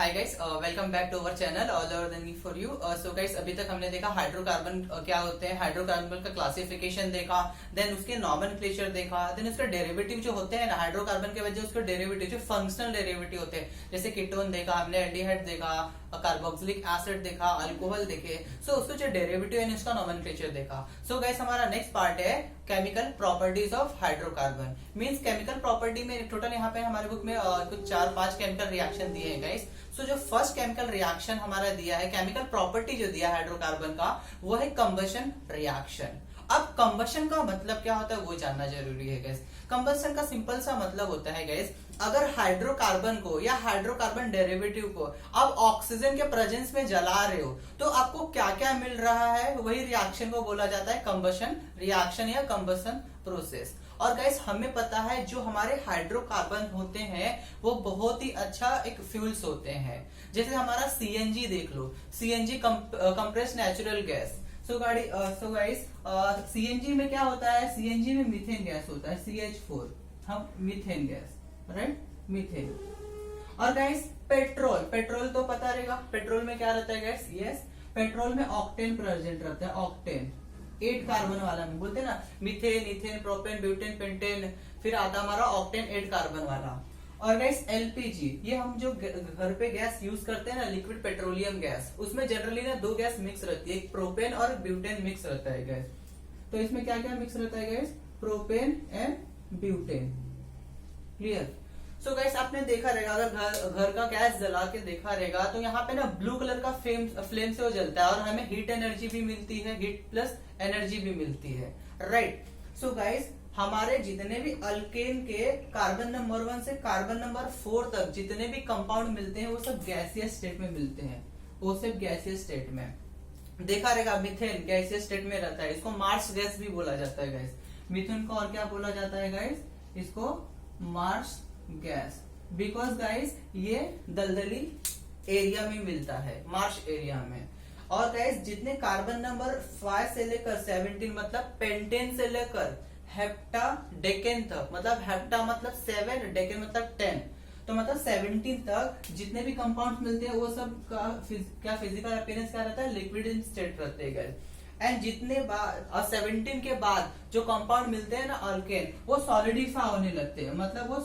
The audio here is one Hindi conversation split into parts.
Hi guys, welcome back to our channel all over the knee for you. So guys, अभी तक हमने देखा हाइड्रोकार्बन क्या होते हैं, हाइड्रोकार्बन का क्लासिफिकेशन देखा, देन उसके नॉमेनक्लेचर देखा, देन उसके डेरिवेटिव जो होते हैं ना हाइड्रोकार्बन के वजह उसके डेरिवेटिव जो फंक्शनल डेरिवेटिव होते हैं, जैसे कीटोन देखा हमने, एल्डिहाइड देखा, कार्बोक्सिलिक एसिड देखा, अल्कोहल देखे। सो उसको जो डेरिवेटिव है उसका नॉमेनक्लेचर देखा। सो गाइस, हमारा नेक्स्ट पार्ट है chemical properties of hydrocarbon. Means chemical property में टोटल यहाँ पे हमारे बुक में कुछ 4-5 केमिकल रिएक्शन दिए हैं गाइस। सो जो फर्स्ट केमिकल रिएक्शन हमारा दिया है, केमिकल प्रॉपर्टी जो दिया है हाइड्रोकार्बन का, वो है कंबशन रिएक्शन। अब कंबशन का मतलब क्या होता है वो जानना जरूरी है गैस। कंबशन का सिंपल सा मतलब होता है गैस, अगर हाइड्रोकार्बन को या हाइड्रोकार्बन डेरिवेटिव को आप ऑक्सीजन के प्रेजेंस में जला रहे हो तो आपको क्या क्या मिल रहा है, वही रिएक्शन को बोला जाता है कंबशन रिएक्शन या कंबशन प्रोसेस। और गाइस, हमें पता है जो हमारे हाइड्रोकार्बन होते हैं वो बहुत ही अच्छा एक फ्यूल्स होते हैं। जैसे हमारा सीएनजी देख लो, CNG compressed natural gas. So guys, CNG में क्या होता है, सीएनजी में मीथेन गैस होता है, CH4, हम मीथेन गैस, राइट, मीथेन। और गाइस, पेट्रोल तो पता रहेगा, पेट्रोल में क्या रहता है गैस, यस, पेट्रोल में ऑक्टेन प्रेजेंट रहता है, ऑक्टेन 8 कार्बन वाला में बोलते हैं ना, methane, ethane, propane, butane, pentane, फिर आता हमारा ऑक्टेन 8 कार्बन वाला। और गैस, एलपीजी, ये हम जो घर पे गैस यूज करते हैं ना, लिक्विड पेट्रोलियम गैस, उसमें जनरली ना 2 गैस मिक्स रहती है, एक प्रोपेन और ब्यूटेन मिक्स रहता है गैस। तो इसमें क्या क्या मिक्स रहता है gas, propane and butane. Clear. So gas, आपने देखा रहेगा, अगर घर का गैस जला के देखा रहेगा तो यहाँ पे ना ब्लू कलर का फ्लेम से वो जलता है और हमें हीट एनर्जी भी मिलती है, हीट प्लस एनर्जी भी मिलती है, राइट। सो गाइस, हमारे जितने भी अल्केन के कार्बन नंबर 1 से कार्बन नंबर 4 तक जितने भी कंपाउंड मिलते हैं वो सब गैसियस स्टेट में मिलते हैं, वो सब गैसियस स्टेट में। देखा रहेगा, मीथेन गैसियस स्टेट में रहता है, इसको मार्स गैस भी बोला जाता है गाइस। मीथेन को और क्या बोला जाता है गाइस, इसको मार्स गैस, बिकॉज गाइस ये दलदली एरिया में मिलता है, मार्श एरिया में। और गाइस, जितने कार्बन नंबर 5 से लेकर 17 मतलब पेंटेन से लेकर हेप्टाडेकेन तक, मतलब हेप्टा मतलब 7, डेकेन मतलब 10, तो मतलब 17 तक जितने भी कंपाउंड्स मिलते हैं वो सब का क्या फिजिकल अपीयरेंस क्या रहता है, लिक्विड इन स्टेट रहते हैं। एंड जितने बाद 17 के बाद जो कंपाउंड मिलते हैं ना अल्केन, वो सॉलिडिफाई होने लगते हैं, मतलब वो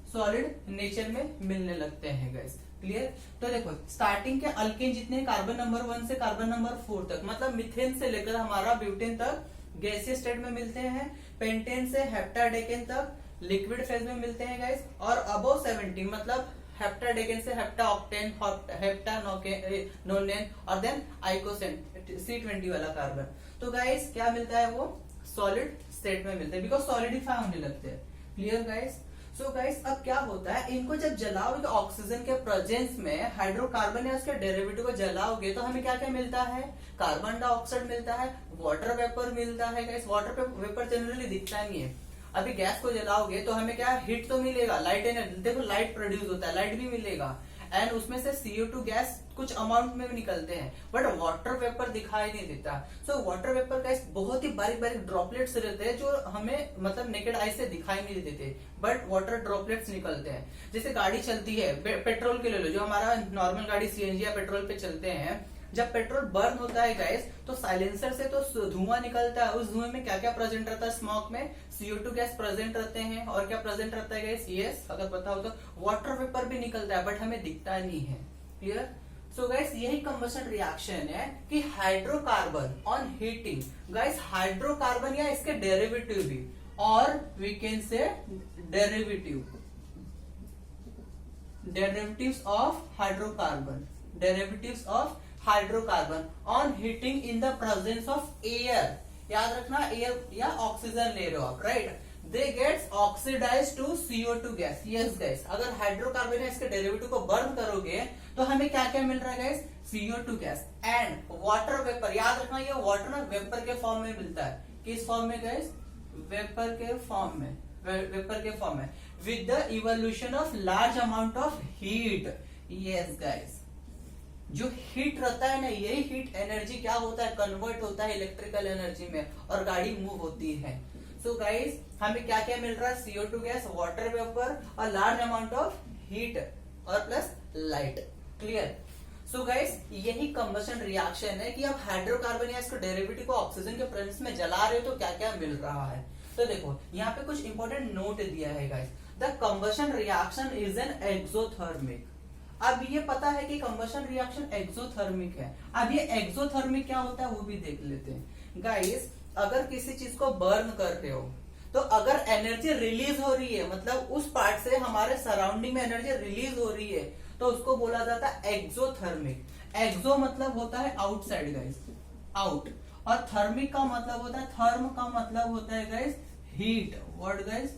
सॉलिड नेचर में मिलने लगते हैं गाइस। क्लियर। तो देखो, स्टार्टिंग के अल्केन जितने कार्बन नंबर 1 से कार्बन नंबर 4 तक, मतलब मिथेन से लेकर हमारा ब्यूटेन तक गैसियस स्टेट में मिलते हैं, पेंटेन से हेप्टाडेकेन तक लिक्विड फेज में मिलते हैं गाइस। और अबव 17 मतलब हेप्टाडेकेन से हेप्टाऑक्टेन, हेप्टानोनेन और देन आइकोसेन C20 वाला कार्बन। तो गाइस, क्या मिलता है, वो सॉलिड स्टेट में मिलते हैं, बिकॉज सॉलिडिफाई होने लगते हैं। Clear guys. सो गाइस, अब क्या होता है, इनको जब जलाओगे तो ऑक्सीजन के प्रेजेंस में हाइड्रोकार्बन या उसके डेरिवेटिव को जलाओगे तो हमें क्या क्या मिलता है, कार्बन डाइऑक्साइड मिलता है, वाटर वेपर मिलता है गाइस। वाटर वेपर जनरली दिखता नहीं है। अभी गैस को जलाओगे तो हमें क्या हिट तो मिलेगा, लाइट एनर्जी, देखो लाइट प्रोड्यूस होता है, लाइट भी मिलेगा, एंड उसमें से CO2 गैस कुछ अमाउंट में भी निकलते हैं, बट वाटर वेपर दिखाई नहीं देता। सो वाटर वेपर गैस बहुत ही बारीक बारीक ड्रॉपलेट्स रहते हैं जो हमें मतलब नेकेड आई से दिखाई नहीं देते, बट वाटर ड्रॉपलेट्स निकलते हैं। जैसे गाड़ी चलती है, पेट्रोल के ले लो, जो हमारा नॉर्मल गाड़ी CNG या पेट्रोल पे चलते हैं, जब पेट्रोल बर्न होता है गैस तो साइलेंसर से तो धुआं निकलता है, उस धुएं में क्या क्या प्रेजेंट रहता है, स्मोक में CO2 गैस प्रेजेंट रहते हैं, और क्या प्रेजेंट रहता है गैस, यस, अगर पता हो तो वाटर वेपर भी निकलता है, बट हमें दिखता नहीं है। क्लियर। सो गैस, यही कंबशन रिएक्शन है कि hydrocarbon on heating, guys hydrocarbon या इसके डेरिवेटिव भी, और we can say derivatives of hydrocarbon on heating in the presence of air. याद रखना, एयर या ऑक्सीजन ले रहे हो आप, right, they gets oxidize to CO2 gas. Yes guys, अगर हाइड्रोकार्बन या इसके डेरिवेटिव को बर्न करोगे तो हमें क्या क्या मिल रहा है gas, CO2 gas and water vapour. याद रखना, ये वाटर ना वेपर के फॉर्म में मिलता है, किस फॉर्म में गैस, वेपर के फॉर्म में, with the evolution of large amount of heat. Yes guys, जो हीट रहता है ना, यही हीट एनर्जी क्या होता है, कन्वर्ट होता है इलेक्ट्रिकल एनर्जी में और गाड़ी मूव होती है। सो गाइस, हमें क्या क्या मिल रहा है, CO2 गैस, वाटर वेपर और लार्ज अमाउंट ऑफ हीट और plus light. Clear. So guys यही कंबशन रिएक्शन है कि आप हाइड्रोकार्बन या इसको डेरिवेटिव को ऑक्सीजन के प्रेजेंस में जला रहे हो तो क्या क्या मिल रहा है। तो देखो यहाँ पे कुछ इंपॉर्टेंट नोट दिया है guys. The combustion reaction is an exothermic. अब ये पता है कि कंबशन रिएक्शन एक्सोथर्मिक है। अब ये एक्सोथर्मिक क्या होता है वो भी देख लेते हैं गाइस। अगर किसी चीज को बर्न कर रहे हो तो अगर एनर्जी रिलीज हो रही है, मतलब उस पार्ट से हमारे सराउंडिंग में एनर्जी रिलीज हो रही है, तो उसको बोला जाता है एक्सोथर्मिक। एक्सो मतलब होता है आउटसाइड गाइस, आउट, और थर्मिक का मतलब होता है, थर्म का मतलब होता है guys heat. Word guys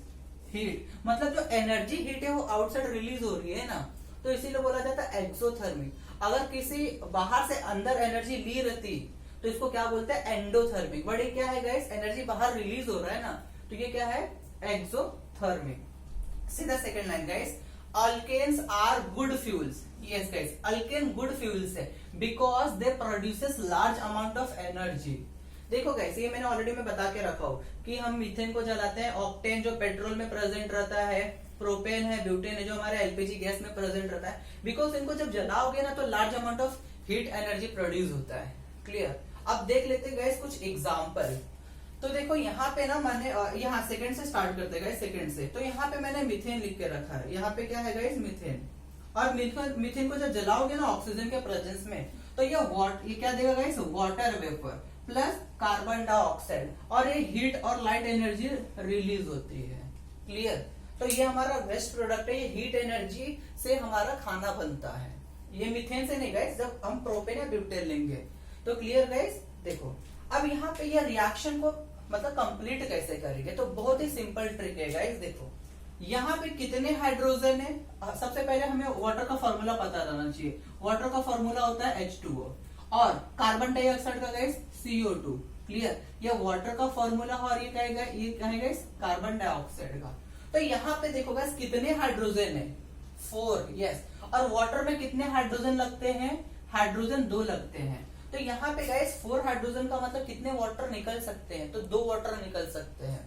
heat, मतलब जो एनर्जी हीट है वो आउटसाइड रिलीज हो रही है ना, तो इसीलिए बोला जाता है एक्सोथर्मिक। अगर किसी बाहर से अंदर एनर्जी ली रहती तो इसको क्या बोलते हैं, एंडोथर्मिक। बट ये क्या है गाइस, एनर्जी बाहर रिलीज हो रहा है ना, तो ये क्या है, एक्सोथर्मिक। सीधा second line guys, alkanes are good fuels. Yes guys, alkane good fuels है because they produces large amount of energy. देखो गाइस ये मैंने ऑलरेडी मैं बता के रखा हूं कि हम मीथेन को जलाते हैं, ऑक्टेन जो पेट्रोल में प्रेजेंट रहता है, प्रोपेन है, ब्यूटेन है जो हमारे एलपीजी गैस में प्रेजेंट रहता है, बिकॉज इनको जब जलाओगे ना तो large amount of heat energy produce होता है। क्लियर। अब देख लेते हैं गाइस कुछ एग्जांपल। तो देखो यहाँ पे ना मैंने यहाँ सेकंड से स्टार्ट करते हैं, सेकंड से। तो यहाँ पे मैंने मीथेन लिख के रखा है, यहाँ पे क्या है गाइस, मीथेन। और मीथेन को जब जलाओगे ना ऑक्सीजन के प्रेजेंस में, तो ये क्या देगा guys, water vapour plus carbon dioxide, और ये हीट और लाइट एनर्जी रिलीज होती है। क्लियर। तो ये हमारा वेस्ट प्रोडक्ट है, ये हीट एनर्जी से हमारा खाना बनता है। ये मीथेन से नहीं गाइस, जब हम प्रोपेन या ब्यूटेन लेंगे तो। Clear guys. देखो अब यहाँ पे ये रिएक्शन को मतलब कंप्लीट कैसे करेंगे, तो बहुत ही सिंपल ट्रिक है गाइस। देखो यहाँ पे कितने हाइड्रोजन है, सबसे पहले हमें वाटर का फॉर्मूला पता रहना चाहिए। वाटर का फॉर्मूला होता है H2O, और कार्बन डाइऑक्साइड का गाइस CO2। क्लियर। ये वाटर का फॉर्मूला और ये क्या है गाइस, कार्बन डाइऑक्साइड का। तो यहाँ पे देखो गाइस कितने हाइड्रोजन है, 4। यस। और वाटर में कितने हाइड्रोजन लगते हैं, हाइड्रोजन 2 लगते हैं। तो यहाँ पे गाइस 4 हाइड्रोजन का मतलब कितने वाटर निकल सकते हैं, तो 2 वाटर निकल सकते हैं,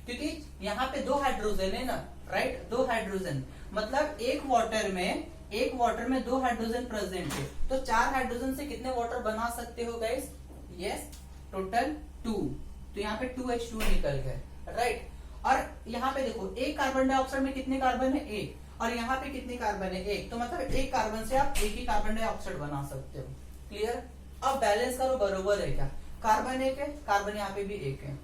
क्योंकि यहाँ पे 2 हाइड्रोजन है ना, राइट। 2 हाइड्रोजन मतलब एक वाटर में 2 हाइड्रोजन प्रेजेंट है, तो 4 हाइड्रोजन से कितने वाटर बना सकते हो गाइस, यस, टोटल 2। तो यहाँ पे 2H2O निकल गए, राइट। और यहाँ पे देखो एक कार्बन डाइऑक्साइड में कितने कार्बन है, 1, और यहाँ पे कितने कार्बन है, 1। तो मतलब एक कार्बन से आप एक ही कार्बन डाइऑक्साइड बना सकते हो। क्लियर। अब बैलेंस करो, बरोबर है क्या, कार्बन 1 है, कार्बन यहाँ पे भी 1 है,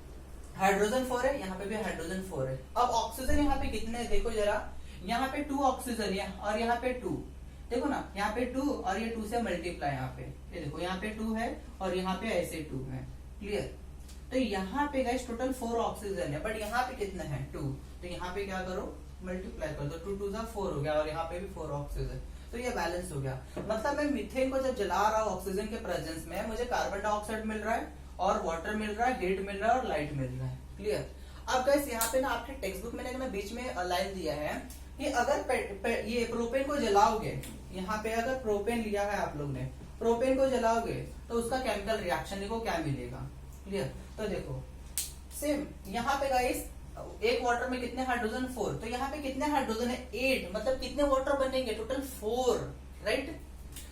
हाइड्रोजन 4 है, यहाँ पे भी हाइड्रोजन 4 है। अब ऑक्सीजन यहाँ पे कितने है, देखो जरा, यहाँ पे 2 ऑक्सीजन है और यहाँ पे 2, देखो ना, यहाँ पे 2 और ये 2 से मल्टीप्लाई, यहाँ पे ये देखो, यहाँ पे 2 है और यहाँ पे ऐसे 2 है। क्लियर। तो यहाँ पे गाइस टोटल 4 ऑक्सीजन है, बट यहाँ पे कितना है, 2। तो यहाँ पे क्या करो, मल्टीप्लाई कर दो, 2 2 4 हो गया, और यहाँ पे भी 4 ऑक्सीजन, तो ये बैलेंस हो गया। मतलब मैं मीथेन को जब जला रहा हूँ ऑक्सीजन के प्रेजेंस में, मुझे कार्बन डाइऑक्साइड मिल रहा है और वाटर मिल रहा है, हीट मिल रहा है और लाइट मिल रहा है। क्लियर। अब गाइस यहाँ पे ना आपके टेक्स्ट बुक में ना बीच में लाइन दिया है कि अगर ये प्रोपेन को जलाओगे, यहाँ पे अगर प्रोपेन लिया है आप लोग ने, प्रोपेन को जलाओगे तो उसका केमिकल रिएक्शन देखो क्या मिलेगा। क्लियर। तो देखो सेम यहाँ पे गाइस एक वाटर में कितने हाइड्रोजन, 4। तो यहाँ पे कितने हाइड्रोजन है, 8। मतलब कितने वाटर बनेंगे, टोटल 4, राइट।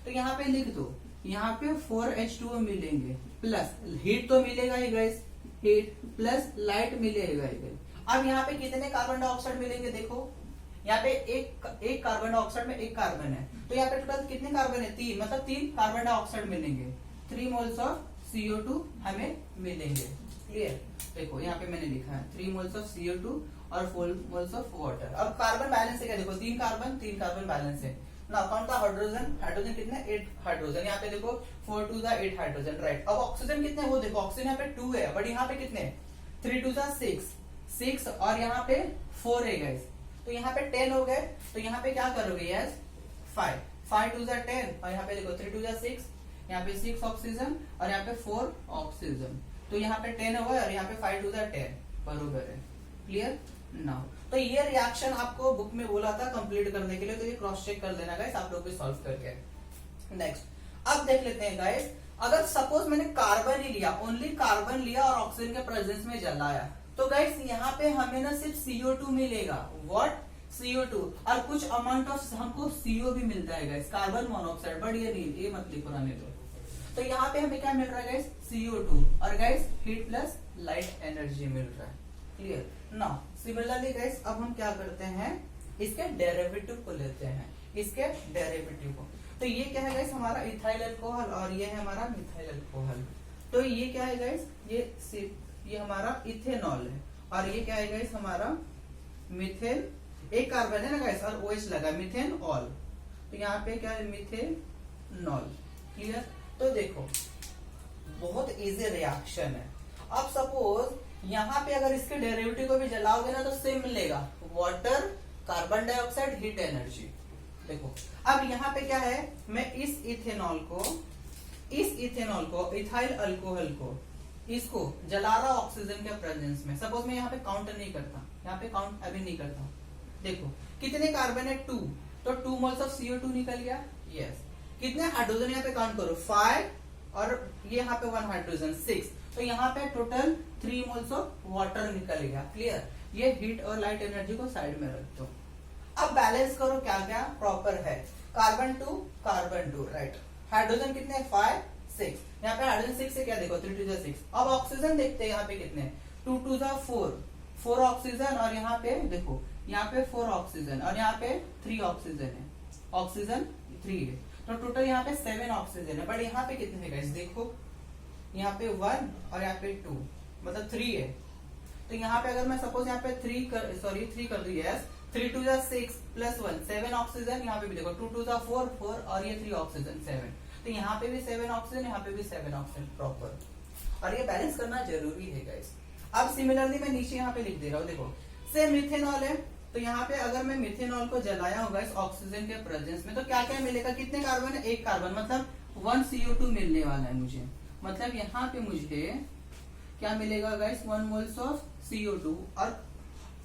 तो यहाँ पे लिख दो, यहाँ पे 4H2O मिलेंगे, प्लस हीट तो मिलेगा ही गाइस, हीट प्लस लाइट मिलेगा ही। अब यहाँ पे कितने कार्बन डाइऑक्साइड मिलेंगे, देखो यहाँ पे एक कार्बन डाइऑक्साइड में 1 कार्बन है, तो यहाँ पे टोटल कितने कार्बन है, 3। मतलब 3 कार्बन डाइऑक्साइड मिलेंगे, 3 मोल्स ऑफ CO2 हमें मिलेंगे। क्लियर। देखो यहाँ पे मैंने लिखा है 3 मोल्स ऑफ CO2 और 4 मोल्स ऑफ वाटर। अब कार्बन बैलेंस है क्या, देखो 3 कार्बन बैलेंस है ना। कौन सा हाइड्रोजन कितने, 8 हाइड्रोजन। यहाँ पे देखो 4 2 8 हाइड्रोजन, राइट। अब ऑक्सीजन कितने, वो देखो ऑक्सीजन यहाँ पे 2 है, बट यहाँ पे कितने, 3 2 6 और यहाँ पे 4 है गाइस, तो यहाँ पे 10 हो गए। तो यहाँ पे क्या करोगे, यस 5 2 10, और यहाँ पे देखो 3 2 6, यहाँ पे 6 ऑक्सीजन और यहाँ पे 4 ऑक्सीजन, तो यहाँ पे 10 होगा और यहाँ पे 5 2 10, बरोबर है। Clear now. तो ये रिएक्शन आपको बुक में बोला था कंप्लीट करने के लिए, तो ये क्रॉस चेक कर लेना गाइस आप लोग भी सॉल्व करके। नेक्स्ट अब देख लेते हैं गाइस, अगर सपोज मैंने कार्बन ही लिया, ओनली कार्बन लिया और ऑक्सीजन के प्रेजेंस में जलाया, तो गाइस यहाँ पे हमें ना सिर्फ CO2 मिलेगा। व्हाट, CO2 और कुछ अमाउंट ऑफ हमको CO भी मिलता है गाइस, कार्बन मोनोऑक्साइड, बट ये नहीं, ये मत लिखो रहने दो। तो यहाँ पे हमें क्या मिल रहा है गाइस, CO2 और guys heat plus light energy मिल रहा है। क्लियर नाउ सिमिलरली गाइस अब हम क्या करते हैं, इसके डेरिवेटिव को लेते हैं, इसके डेरिवेटिव को। तो ये क्या है गाइस हमारा इथाइल अल्कोहल और ये है हमारा मिथाइल अल्कोहल। तो ये क्या है गाइस, ये हमारा इथेनॉल है और ये क्या है गाइस हमारा मिथेन, एक कार्बन है ना गाइस और OH लगा, मिथेन ऑल। तो यहाँ पे क्या है, मिथेनॉल। क्लियर। तो देखो बहुत इजी रिएक्शन है। अब सपोज यहाँ पे अगर इसके डेरिवेटिव को भी जलाओगे ना तो सेम मिलेगा, water, carbon dioxide, heat energy. देखो अब यहाँ पे क्या है, मैं इस इथेनॉल को इथाइल अल्कोहल को इसको जला रहा ऑक्सीजन के प्रेजेंस में। सपोज मैं यहाँ पे काउंट नहीं करता, यहाँ पे काउंट अभी नहीं करता। देखो कितने कार्बन है, 2, तो 2 मोल्स ऑफ CO2 निकल गया। यस। कितने हाइड्रोजन यहाँ पे काउंट करो, 5 और ये यहाँ पे 1 हाइड्रोजन 6, तो यहाँ पे टोटल 3 मोल्स ऑफ वाटर निकल गया। क्लियर। ये हीट और लाइट एनर्जी को साइड में रख दो। अब बैलेंस करो क्या क्या प्रॉपर है, कार्बन 2 राइट, हाइड्रोजन कितने 5 6, यहाँ पे हाइड्रोजन 6 से क्या देखो 3 2 6। अब ऑक्सीजन देखते हैं यहाँ पे कितने, 2 2 4 ऑक्सीजन और यहाँ पे देखो यहाँ पे 4 ऑक्सीजन और यहाँ पे 3 ऑक्सीजन है, ऑक्सीजन 3 है, तो टोटल यहाँ पे 7 ऑक्सीजन है। बट यहाँ पे कितने है गाइस, देखो यहाँ पे 1 और यहाँ पे 2 मतलब 3 है। तो यहाँ पे अगर मैं सपोज यहाँ पे 3 कर दूं, यस 3 2 6 प्लस 1 7 ऑक्सीजन, यहाँ पे भी देखो 2 2 4 और ये 3 ऑक्सीजन 7, तो यहाँ पे भी 7 ऑक्सीजन, यहाँ पे भी 7 ऑक्सीजन प्रॉपर। और ये बैलेंस करना जरूरी है गाइस। अब सिमिलरली मैं नीचे यहाँ पे लिख दे रहा हूँ, देखो सेम मिथेनॉल है, तो यहाँ पे अगर मैं मिथेनॉल को जलाया होगा इस ऑक्सीजन के प्रेजेंस में तो क्या क्या मिलेगा, कितने कार्बन है, 1 कार्बन, मतलब 1 CO2 मिलने वाला है मुझे। मतलब यहाँ पे मुझे क्या मिलेगा गाइस, 1 मोल्स ऑफ CO2 और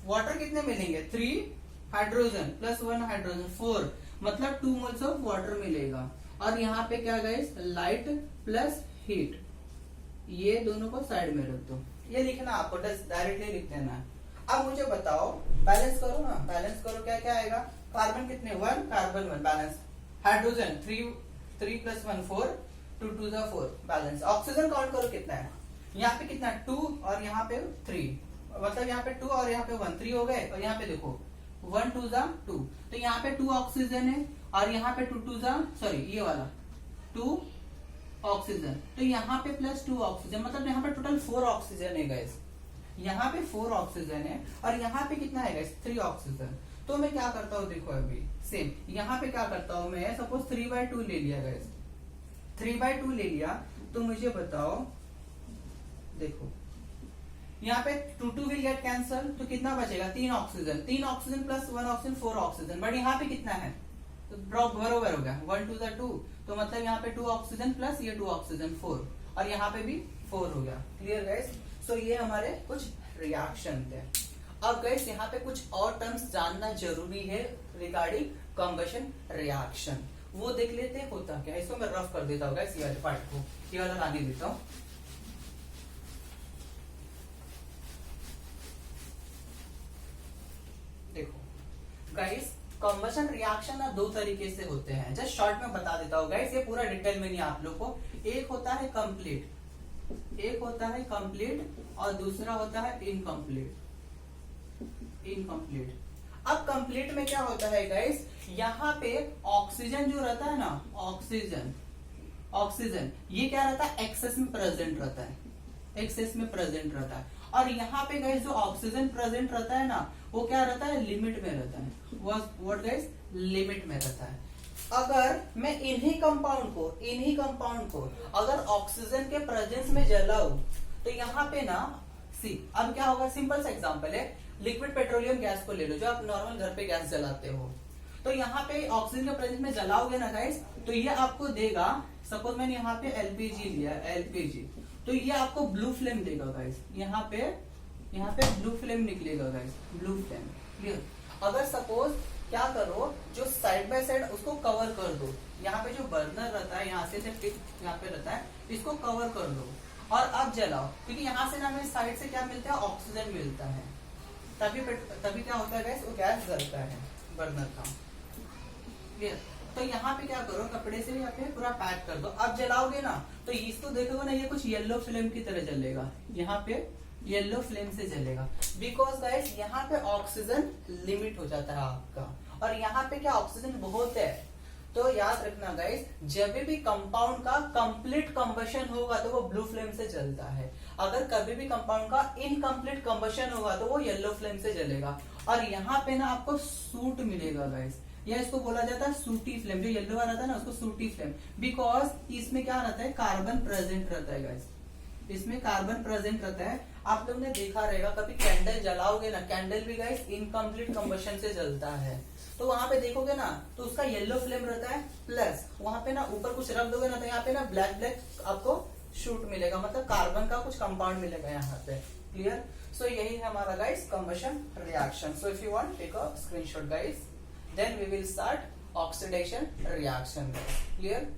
वाटर कितने मिलेंगे, 3 हाइड्रोजन प्लस 1 हाइड्रोजन 4, मतलब 2 मोल्स ऑफ वाटर मिलेगा। और यहाँ पे क्या गाइस, लाइट प्लस हीट, ये दोनों को साइड में रख दो। ये लिखना आपको, डायरेक्टली लिख देना है। अब मुझे बताओ, बैलेंस करो ना, बैलेंस करो क्या क्या आएगा, कार्बन कितने 1, carbon 1 balance, hydrogen 3 plus 1 4, 2 2 4 balance. Oxygen count करो कितना है, यहाँ पे कितना 2 और यहाँ पे 3, मतलब यहाँ पे 2 और यहाँ पे 1 3 हो गए, और यहाँ पे देखो 1 2 2, तो यहाँ पे 2 ऑक्सीजन है और यहाँ पे 2 2 ये वाला 2 ऑक्सीजन, तो यहाँ पे प्लस 2 ऑक्सीजन, मतलब यहाँ पे टोटल 4 ऑक्सीजन है गाइस। यहाँ पे 4 ऑक्सीजन है और यहाँ पे कितना है गाइस, 3 ऑक्सीजन। तो मैं क्या करता हूँ, देखो अभी सेम यहाँ पे क्या करता हूँ मैं, सपोज 3/2 ले लिया गाइस, 3/2 ले लिया, तो मुझे बताओ, देखो यहाँ पे 2 विल गेट कैंसल, तो कितना बचेगा, 3 oxygen plus 1 oxygen 4 oxygen. But यहाँ पे कितना है, तो बराबर हो गया, 1 2 2, तो मतलब यहाँ पे 2 ऑक्सीजन प्लस ये 2 ऑक्सीजन 4, और यहाँ पे भी 4 हो गया। Clear guys. सो ये हमारे कुछ रिएक्शन थे। अब गाइस यहाँ पे कुछ और टर्म्स जानना जरूरी है रिगार्डिंग कंबशन रिएक्शन, वो देख लेते हैं होता क्या है। इसको मैं रफ कर देता हूँ गाइस, ये वाले पार्ट को, ये वाला लाने देता हूँ। देखो गाइस, कंबशन रिएक्शन ना 2 तरीके से होते हैं, जस्ट शॉर्ट में बता देता हूँ गाइस, ये पूरा डिटेल में नहीं आप लोग को। एक होता है कंप्लीट, और दूसरा होता है इनकम्प्लीट। अब कंप्लीट में क्या होता है गाइस, यहाँ पे ऑक्सीजन जो रहता है ना, ऑक्सीजन ये क्या रहता है, एक्सेस में प्रेजेंट रहता है, और यहाँ पे गाइस जो ऑक्सीजन प्रेजेंट रहता है ना, वो क्या रहता है, लिमिट में रहता है। व्हाट गाइस, लिमिट में रहता है। अगर मैं इन्हीं कंपाउंड को अगर ऑक्सीजन के प्रेजेंस में जलाऊं, तो यहाँ पे ना अब क्या होगा, सिंपल सा एग्जांपल है, लिक्विड पेट्रोलियम गैस को ले लो, जो आप नॉर्मल घर पे गैस जलाते हो। तो यहाँ पे ऑक्सीजन के प्रेजेंस में जलाओगे ना गाइस, तो ये आपको देगा, सपोज मैंने यहाँ पे एलपीजी लिया, तो ये आपको ब्लू फ्लेम देगा गाइस। यहाँ पे ब्लू फ्लेम निकलेगा गाइस, ब्लू फ्लेम। क्लियर। अगर सपोज क्या करो, जो साइड बाय साइड उसको कवर कर दो, यहाँ पे जो बर्नर रहता है, यहाँ से यहाँ पे रहता है, इसको कवर कर दो और अब जलाओ, क्योंकि यहाँ से ना हमें साइड से क्या मिलता है, ऑक्सीजन मिलता है। तभी क्या होता है गाइस, वो गैस जलता है बर्नर का। क्लियर? तो यहाँ पे क्या करो, कपड़े से यहाँ पे पूरा पैक कर दो। अब जलाओगे ना तो इसको देखोगे ना, ये कुछ येलो फ्लेम की तरह जलेगा, यहाँ पे येलो फ्लेम से जलेगा। बिकॉज गाइस यहाँ पे ऑक्सीजन लिमिट हो जाता है आपका, और यहाँ पे क्या ऑक्सीजन बहुत है। तो याद रखना गाइस, जब भी कंपाउंड का कंप्लीट कंबशन होगा तो वो ब्लू फ्लेम से जलता है, अगर कभी भी कंपाउंड का इनकम्प्लीट कंबशन होगा तो वो येलो फ्लेम से जलेगा। और यहाँ पे ना आपको सूट मिलेगा गाइस, या इसको बोला जाता है सूटी फ्लेम, जो येलो वाला था ना उसको सूटी फ्लेम, बिकॉज इसमें क्या रहता है, कार्बन प्रेजेंट रहता है गाइस, इसमें कार्बन प्रेजेंट रहता है। आप लोग ने देखा रहेगा कभी कैंडल जलाओगे ना, कैंडल भी गाइस इनकम्प्लीट कंबशन से जलता है, तो वहां पे देखोगे ना तो उसका येलो फ्लेम रहता है, प्लस वहां पे ना ऊपर कुछ रख दोगे ना तो यहाँ पे ना ब्लैक ब्लैक आपको शूट मिलेगा, मतलब कार्बन का कुछ कंपाउंड मिलेगा यहाँ पे। क्लियर? सो यही है हमारा guys combustion reaction. So if you want take a screenshot guys, then we will start oxidation reaction. Clear?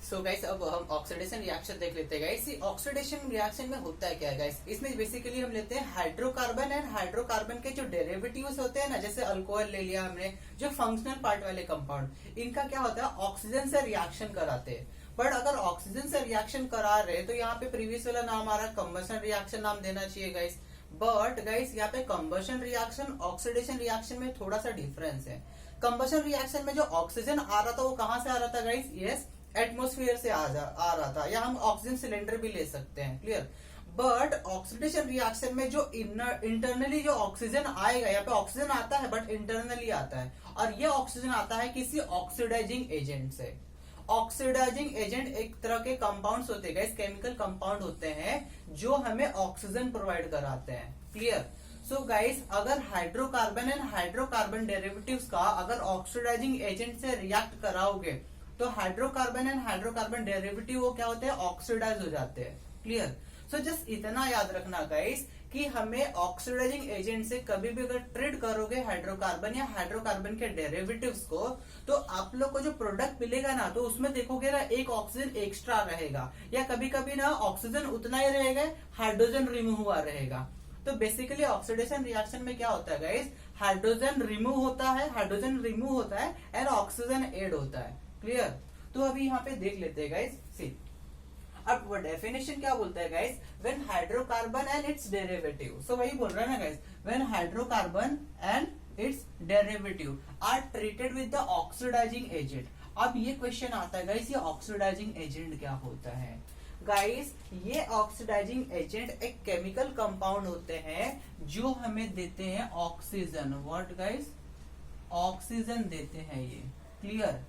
So guys अब हम ऑक्सीडेशन रिएक्शन देख लेते हैं गाइस। ऑक्सीडेशन रिएक्शन में होता है क्या है गाइस, इसमें बेसिकली हम लेते हैं हाइड्रोकार्बन एंड हाइड्रोकार्बन के जो डेरिवेटिव्स होते हैं ना, जैसे अल्कोहल ले लिया हमने, जो फंक्शनल पार्ट वाले कंपाउंड, इनका क्या होता है, ऑक्सीजन से रिएक्शन कराते हैं। बट अगर ऑक्सीजन से रिएक्शन करा रहे तो यहाँ पे प्रीवियस वाला नाम आ रहा है कंबशन रिएक्शन नाम देना चाहिए गाइस। बट गाइस यहाँ पे कंबशन रिएक्शन ऑक्सीडेशन रिएक्शन में थोड़ा सा डिफरेंस है। कंबशन रिएक्शन में जो ऑक्सीजन आ रहा था वो कहाँ से आ रहा था गाइस, यस एटमोस्फियर से आ रहा था, या हम ऑक्सीजन सिलेंडर भी ले सकते हैं। क्लियर? बट ऑक्सीडेशन रिएक्शन में जो इंटरनली जो ऑक्सीजन आएगा, यहाँ पे ऑक्सीजन आता है बट इंटरनली आता है, और ये ऑक्सीजन आता है किसी ऑक्सीडाइजिंग एजेंट से। ऑक्सीडाइजिंग एजेंट एक तरह के कंपाउंड्स होते हैं, केमिकल कंपाउंड होते हैं जो हमें ऑक्सीजन प्रोवाइड कराते हैं। क्लियर? सो गाइस अगर हाइड्रोकार्बन एंड हाइड्रोकार्बन डेरिवेटिव्स का अगर ऑक्सीडाइजिंग एजेंट से रिएक्ट कराओगे तो हाइड्रोकार्बन एंड हाइड्रोकार्बन डेरिवेटिव वो क्या होते हैं, ऑक्सीडाइज हो जाते हैं। क्लियर? सो जस्ट इतना याद रखना गाइस कि हमें ऑक्सीडाइजिंग एजेंट से कभी भी अगर ट्रीट करोगे हाइड्रोकार्बन या हाइड्रोकार्बन के डेरिवेटिव्स को, तो आप लोग को जो प्रोडक्ट मिलेगा ना तो उसमें देखोगे ना एक ऑक्सीजन एक्स्ट्रा रहेगा, या कभी कभी ना ऑक्सीजन उतना ही रहेगा, हाइड्रोजन रिमूव हुआ रहेगा। तो बेसिकली ऑक्सीडेशन रिएक्शन में क्या होता है गाइस, हाइड्रोजन रिमूव होता है एंड ऑक्सीजन एड होता है। क्लियर? तो अभी यहाँ पे देख लेते हैं गाइस, सी अब वो डेफिनेशन क्या बोलता है guys, when hydrocarbon and its derivative, so वही बोल रहा है ना guys, when hydrocarbon and its derivative are treated with the oxidising agent. अब ये क्वेश्चन आता है गाइस, ये ऑक्सीडाइजिंग एजेंट क्या होता है गाइस? ये ऑक्सीडाइजिंग एजेंट एक केमिकल कंपाउंड होते हैं जो हमें देते हैं ऑक्सीजन। What guys? ऑक्सीजन देते हैं ये। Clear?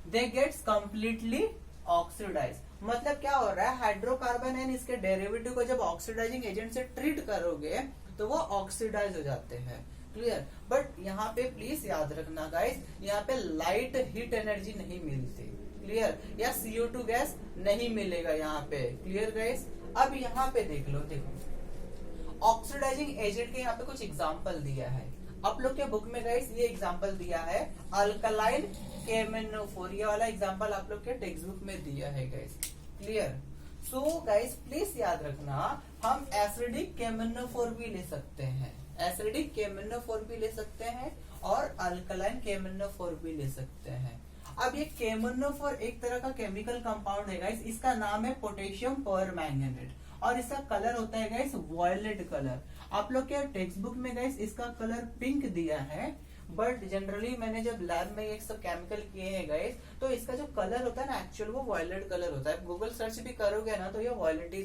They gets completely oxidize, मतलब क्या हो रहा है, हाइड्रोकार्बन एंड इसके डेरिवेटिव को जब ऑक्सीडाइजिंग एजेंट से ट्रीट करोगे तो वो ऑक्सीडाइज हो जाते हैं। क्लियर? बट यहाँ पे प्लीज याद रखना गाइस, यहाँ पे लाइट हीट एनर्जी नहीं मिलती। क्लियर? या CO2 गैस नहीं मिलेगा यहाँ पे। Clear guys? अब यहाँ पे देख लो, देखो ऑक्सीडाइजिंग एजेंट के यहाँ पे कुछ एग्जाम्पल दिया है आप लोग के बुक में गाइस, ये एग्जाम्पल दिया है अल्कलाइन KMnO4, ये वाला एग्जाम्पल आप लोग के टेक्स्ट बुक में दिया है guys. Clear? So guys please याद रखना, हम एसिडिक KMnO4 भी ले सकते हैं, एसिडिक KMnO4 भी ले सकते हैं और अल्कलाइन KMnO4 भी ले सकते हैं। अब ये KMnO4 एक तरह का केमिकल कंपाउंड है गाइस, इसका नाम है पोटेशियम परमैंगनेट, और इसका कलर होता है गाइस वॉयलेट कलर। आप लोग के टेक्स्ट बुक में गाइस इसका कलर पिंक दिया है, बट जनरली मैंने जब लैब में ये सब केमिकल किए हैं गाइस, तो इसका जो कलर होता है ना एक्चुअल वो वॉयलेट कलर होता है। गूगल सर्च भी करोगे ना तो ये वॉयलेट ही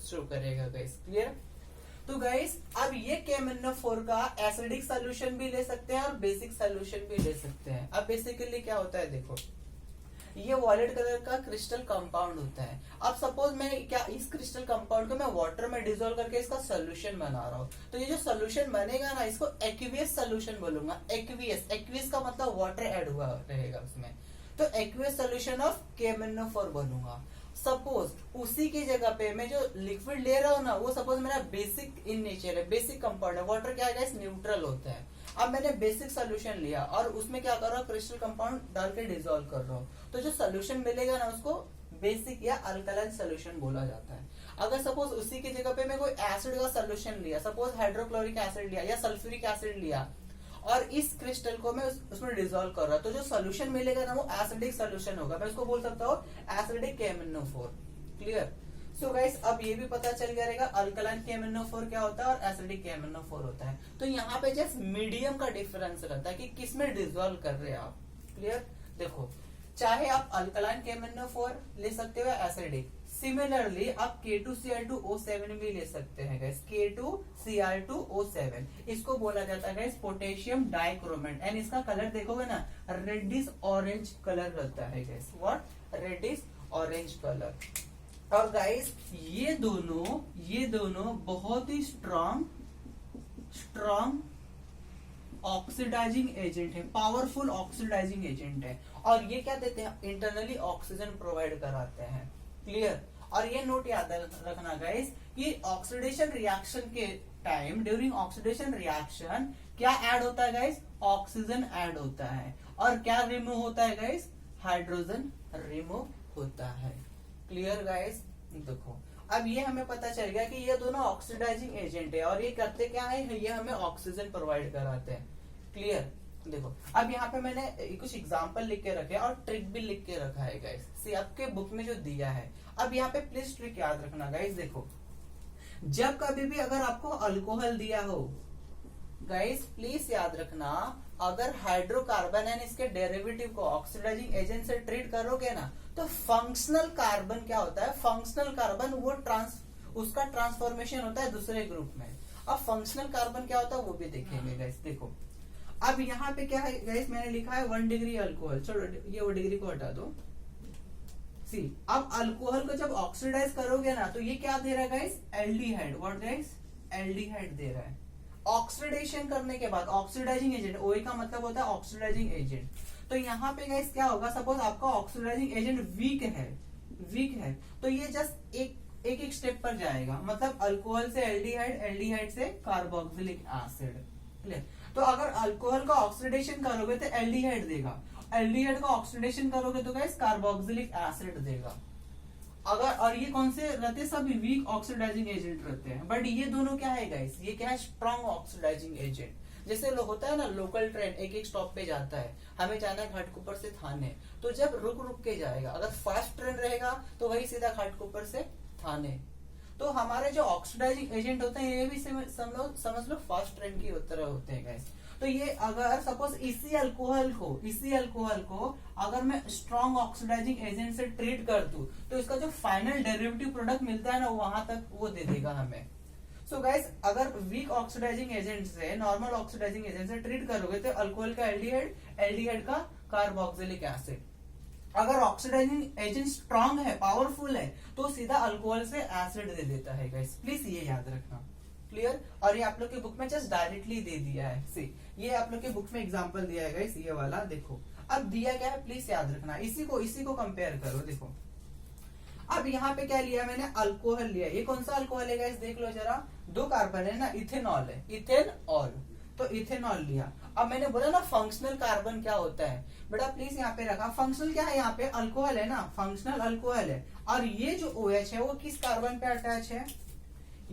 शो करेगा गाइस। क्लियर? तो गाइस अब ये KMnO4 का एसिडिक सोल्यूशन भी ले सकते हैं और बेसिक सोल्यूशन भी ले सकते हैं। अब बेसिकली क्या होता है, देखो ये वॉयलेट कलर का क्रिस्टल कंपाउंड होता है। अब सपोज मैं क्या इस क्रिस्टल कंपाउंड को मैं वाटर में डिसॉल्व करके इसका सोल्यूशन बना रहा हूँ, तो ये जो सोल्यूशन बनेगा ना इसको एक्वियस सोल्यूशन बोलूंगा। एक्वियस का मतलब वाटर ऐड हुआ रहेगा उसमें, तो एक्वियस सोल्यूशन ऑफ KMnO4 बनूंगा। सपोज उसी की जगह पे मैं जो लिक्विड ले रहा हूँ ना वो सपोज मेरा बेसिक इन नेचर है, बेसिक कंपाउंड है, वाटर क्या है न्यूट्रल होता है। अब मैंने बेसिक सोल्यूशन लिया और उसमें क्या कर रहा हूँ, क्रिस्टल कंपाउंड डाल के डिसॉल्व कर रहा हूँ, तो जो सोल्यूशन मिलेगा ना उसको बेसिक या अल्कलाइन सोल्यूशन बोला जाता है। अगर सपोज उसी की जगह पे मैं कोई एसिड का सोल्यूशन लिया, सपोज हाइड्रोक्लोरिक एसिड लिया या सल्फ्यूरिक एसिड लिया, और इस क्रिस्टल को मैं उसमें डिसॉल्व कर रहा, तो जो सोल्यूशन मिलेगा ना वो एसिडिक सोल्यूशन होगा, मैं उसको बोल सकता हूँ acidic KMnO4। Clear. So guys अब ये भी पता चल गया रहेगा अल्कलाइन KMnO4 क्या होता है और एसिडिक KMnO4 होता है। तो यहाँ पे जस्ट मीडियम का डिफरेंस रहता है कि किस में डिसॉल्व कर रहे हैं आप। क्लियर। देखो चाहे आप अल्कलाइन KMnO4 ले सकते हो या एसिडिक, सिमिलरली आप K2Cl2O7 भी ले सकते हैं गाइस, K2Cl2O7 इसको बोला जाता है गाइस पोटेशियम डाइक्रोमेट, एंड इसका कलर देखोगे ना रेडिश ऑरेंज कलर रहता है guys, what reddish orange colour. और गाइस ये दोनों बहुत ही स्ट्रॉन्ग ऑक्सीडाइजिंग एजेंट है, पावरफुल ऑक्सीडाइजिंग एजेंट है, और ये क्या देते हैं इंटरनली ऑक्सीजन प्रोवाइड कराते हैं। क्लियर। और ये नोट याद रखना गाइस कि ऑक्सीडेशन रिएक्शन के टाइम, ड्यूरिंग ऑक्सीडेशन रिएक्शन क्या ऐड होता है गाइस, ऑक्सीजन ऐड होता है, और क्या रिमूव होता है गाइस, हाइड्रोजन रिमूव होता है। Clear guys. देखो अब ये हमें पता चल गया कि ये दोनों ऑक्सीडाइजिंग एजेंट है, और ये करते क्या है, ये हमें ऑक्सीजन प्रोवाइड कराते हैं। क्लियर। देखो अब यहाँ पे मैंने कुछ एग्जांपल लिख के रखे और ट्रिक भी लिख के रखा है गाइस, सी आपके बुक में जो दिया है। अब यहाँ पे प्लीज ट्रिक याद रखना गाइस। देखो जब कभी भी अगर आपको अल्कोहल दिया हो गाइस, प्लीज याद रखना अगर हाइड्रोकार्बन एंड इसके डेरिवेटिव को ऑक्सीडाइजिंग एजेंट से ट्रीट करोगे ना, तो फंक्शनल कार्बन क्या होता है, फंक्शनल कार्बन वो उसका ट्रांसफॉर्मेशन होता है दूसरे ग्रुप में। अब फंक्शनल कार्बन क्या होता है वो भी देखेंगे गाइस। देखो अब यहाँ पे क्या है गाइस, मैंने लिखा है 1 डिग्री अल्कोहल, चलो ये 1 डिग्री को हटा दो। सी अब अल्कोहल को जब ऑक्सीडाइज करोगे ना तो ये क्या दे रहा है guys, aldehyde. What guys, aldehyde दे रहा है। ऑक्सीडेशन करने के बाद ऑक्सीडाइजिंग एजेंट, OA का मतलब होता है ऑक्सीडाइजिंग एजेंट। तो यहाँ पे गाइस क्या होगा, सपोज आपका ऑक्सीडाइजिंग एजेंट वीक है तो ये जस्ट एक स्टेप पर जाएगा, मतलब अल्कोहल से एल्डिहाइड, एल्डिहाइड से कार्बोक्सिलिक एसिड। क्लियर। तो अगर अल्कोहल का ऑक्सीडेशन करोगे तो एल्डिहाइड देगा, एल्डिहाइड का ऑक्सीडेशन करोगे तो गाइस कार्बोक्सिलिक एसिड देगा। अगर और ये कौन से रहते हैं, सभी वीक ऑक्सीडाइजिंग एजेंट रहते हैं, बट ये दोनों क्या है गाइस, ये क्या है स्ट्रॉन्ग ऑक्सीडाइजिंग एजेंट। जैसे होता है ना लोकल ट्रेन एक स्टॉप पे जाता है, हमें जाना है घाटकोपर से थाने, तो जब रुक के जाएगा, अगर फास्ट ट्रेन रहेगा तो वही सीधा घाटकोपर से थाने। तो हमारे जो ऑक्सीडाइजिंग एजेंट होते हैं ये भी समझ लो फास्ट ट्रेन की तरह होते हैं गाइस। तो ये अगर सपोज इसी अल्कोहल को अगर मैं स्ट्रॉन्ग ऑक्सीडाइजिंग एजेंट से ट्रीट कर दूं तो इसका जो फाइनल डेरिवेटिव प्रोडक्ट मिलता है ना वहां तक वो दे देगा हमें। सो गाइस अगर वीक ऑक्सीडाइजिंग एजेंट से नॉर्मल ऑक्सीडाइजिंग एजेंट से ट्रीट करोगे तो अल्कोहल का एल्डिहाइड, एल्डिहाइड का कार्बोक्सिलिक एसिड। अगर ऑक्सीडाइजिंग एजेंट स्ट्रॉन्ग है, पावरफुल है, तो सीधा अल्कोहल से एसिड दे देता है गाइस, प्लीज ये याद रखना। क्लियर। और ये आप लोग के बुक में जस्ट डायरेक्टली दे दिया है, सी ये आप लोग के बुक में एग्जांपल दिया है गाइस, ये वाला देखो। अब दिया क्या है प्लीज याद रखना, इसी को कंपेयर करो। देखो अब यहाँ पे क्या लिया मैंने, अल्कोहल लिया। ये कौन सा अल्कोहल है गाइस, देख लो जरा, 2 कार्बन है ना, इथेनॉल है, इथेनॉल। तो इथेनॉल लिया। अब मैंने बोला ना फंक्शनल कार्बन क्या होता है, बेटा प्लीज यहाँ पे रखा, फंक्शनल क्या है, यहाँ पे अल्कोहल है ना, फंक्शनल अल्कोहल है। और ये जो OH है वो किस कार्बन पे अटैच है,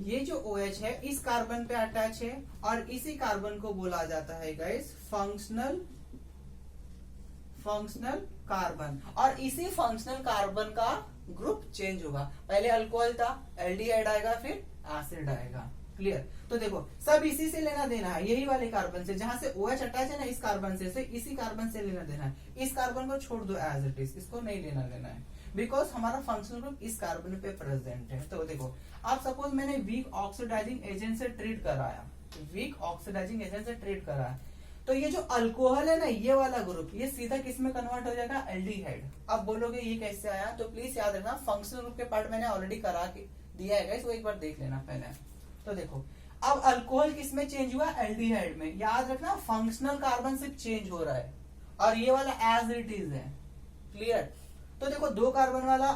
ये जो OH है इस कार्बन पे अटैच है, और इसी कार्बन को बोला जाता है गाइस फंक्शनल कार्बन। और इसी फंक्शनल कार्बन का ग्रुप चेंज होगा, पहले अल्कोहल था, एल्डिहाइड आएगा, फिर एसिड आएगा। क्लियर। तो देखो सब इसी से लेना देना है, यही वाले कार्बन से, जहां से OH अटैच है ना इस कार्बन से इसी कार्बन से लेना देना है। इस कार्बन को छोड़ दो एज इट इज, इसको नहीं लेना देना है, बिकॉज हमारा फंक्शनल ग्रुप इस कार्बन पे प्रेजेंट है। तो देखो आप सपोज मैंने वीक ऑक्सीडाइजिंग एजेंट से ट्रीट कराया, तो ये जो अल्कोहल है ना ये वाला ग्रुप, ये सीधा किस में कन्वर्ट हो जाएगा, एल्डिहाइड। अब बोलोगे ये कैसे आया, तो प्लीज याद रखना फंक्शनल ग्रुप के पार्ट मैंने ऑलरेडी करा के दिया है गाइस, वो एक बार देख लेना पहले। तो देखो अब अल्कोहल किस में चेंज हुआ, एल्डिहाइड में। याद रखना फंक्शनल कार्बन सिर्फ चेंज हो रहा है, और ये वाला एज इट इज है। क्लियर। तो देखो 2 कार्बन वाला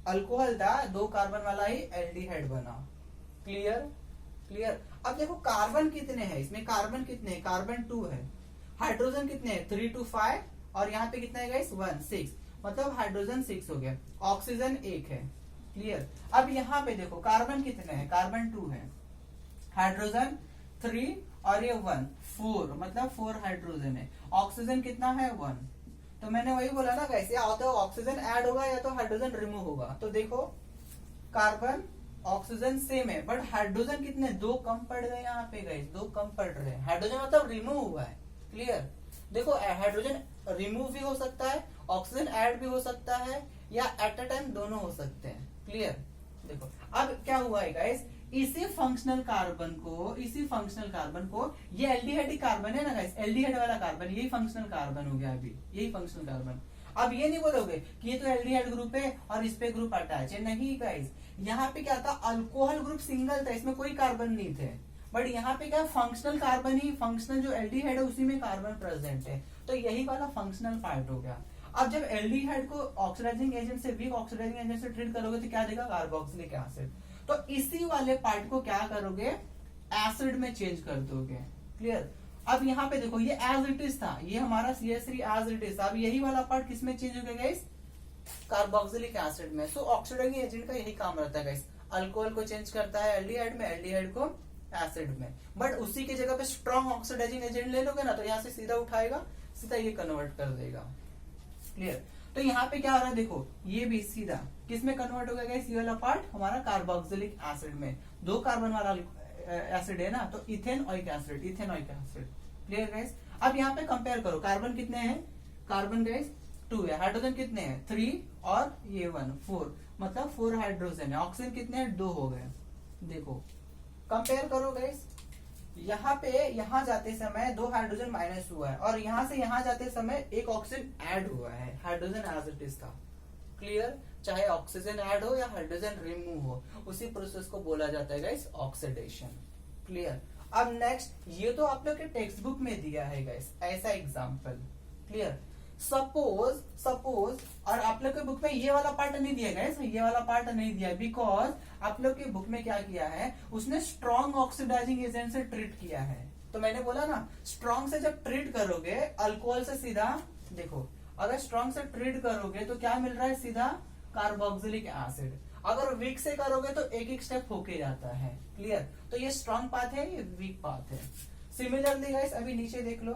अल्कोहल था, 2 कार्बन वाला ही एल्डिहाइड बना। क्लियर। अब देखो कार्बन कितने हैं इसमें, कार्बन कितने हैं, कार्बन 2 है, हाइड्रोजन कितने हैं 3 to 5, और यहाँ पे कितना है गाइस 1 6, मतलब हाइड्रोजन 6 हो गया, ऑक्सीजन 1 है। क्लियर। अब यहाँ पे देखो कार्बन कितने हैं, कार्बन 2 है, हाइड्रोजन 3 और ये 1, 4 मतलब 4 हाइड्रोजन है। ऑक्सीजन कितना है 1। तो मैंने वही बोला ना गाइस, या तो ऑक्सीजन ऐड होगा या तो हाइड्रोजन रिमूव होगा। तो देखो कार्बन ऑक्सीजन सेम है बट हाइड्रोजन कितने 2 कम पड़ गए यहाँ पे गाइस, 2 कम पड़ रहे हैं। हाइड्रोजन मतलब रिमूव हुआ है। क्लियर। देखो हाइड्रोजन रिमूव भी हो सकता है, ऑक्सीजन ऐड भी हो सकता है, या एट अ टाइम दोनों हो सकते हैं। क्लियर। देखो अब क्या हुआ है गाइस, इसी फंक्शनल कार्बन को ये एल्डिहाइड कार्बन है ना गाइस, एल्डिहाइड वाला कार्बन यही फंक्शनल कार्बन हो गया। अभी यही फंक्शनल कार्बन। अब ये नहीं बोलोगे कि ये तो एल्डिहाइड ग्रुप है और इस पे ग्रुप अटैच है, नहीं गाइस। यहाँ पे क्या था, अल्कोहल ग्रुप सिंगल था, इसमें कोई कार्बन नहीं थे। बट यहाँ पे क्या फंक्शनल कार्बन ही, फंक्शनल जो एल्डिहाइड है उसी में कार्बन प्रेजेंट है, तो यही वाला फंक्शनल पार्ट हो गया। अब जब एल्डिहाइड को ऑक्सीडाइजिंग एजेंट से, वीक ऑक्सीडाइजिंग एजेंट से ट्रीट करोगे तो क्या देगा, कार्बोक्सिलिक एसिड। तो इसी वाले पार्ट को क्या करोगे, एसिड में चेंज कर दोगे। क्लियर। अब यहाँ पे देखो ये एज इट इज था, ये हमारा CH3 एज इट इज। अब यही वाला पार्ट किसमें चेंज हो गया गाइस, कार्बोक्सिलिक एसिड में। सो ऑक्सीडाइजिंग एजेंट का यही काम रहता है गाइस, अल्कोहल को चेंज करता है एल्डिहाइड में, एल्डिहाइड को एसिड में। बट उसी की जगह पे स्ट्रॉन्ग ऑक्सीडाइजिंग एजेंट ले लोगे ना तो यहाँ से सीधा उठाएगा, सीधा ये कन्वर्ट कर देगा। क्लियर। तो यहाँ पे क्या हो रहा है, देखो ये भी सीधा किसमें कन्वर्ट हो गया गाइस, ये वाला पार्ट हमारा कार्बोक्सिलिक एसिड में। 2 कार्बन वाला एसिड है ना, तो ethanoic acid, ethanoic acid. Clear guys. अब यहाँ पे कंपेयर करो, कार्बन कितने हैं, कार्बन गाइस 2 है, हाइड्रोजन कितने हैं 3 और ये 1 4, मतलब 4 हाइड्रोजन है। ऑक्सीजन कितने हैं 2 हो गए। देखो कंपेयर करो गाइस, यहाँ पे यहाँ जाते समय 2 हाइड्रोजन माइनस हुआ है और यहाँ से यहाँ जाते समय 1 ऑक्सीजन ऐड हुआ है, हाइड्रोजन एज इट इज था। क्लियर। चाहे ऑक्सीजन ऐड हो या हाइड्रोजन रिमूव हो, उसी प्रोसेस को बोला जाता है गाइस ऑक्सीडेशन। क्लियर। अब नेक्स्ट, ये तो आप लोग के टेक्स्ट बुक में दिया है गाइस ऐसा एग्जांपल। क्लियर। सपोज और आप लोग के बुक में ये वाला पार्ट नहीं दिया गाइस, ये वाला पार्ट नहीं दिया बिकॉज आप लोग के बुक में क्या किया है, उसने स्ट्रॉन्ग ऑक्सीडाइजिंग एजेंट से ट्रीट किया है। तो मैंने बोला ना, स्ट्रॉन्ग से जब ट्रीट करोगे अल्कोहल से सीधा, देखो अगर स्ट्रॉन्ग से ट्रीट करोगे तो क्या मिल रहा है, सीधा कार्बोक्सिलिक एसिड। अगर वीक से करोगे तो एक एक स्टेप होके जाता है। क्लियर। तो ये स्ट्रॉन्ग पाथ है, ये वीक पाथ है। सिमिलरली गाइस अभी नीचे देख लो,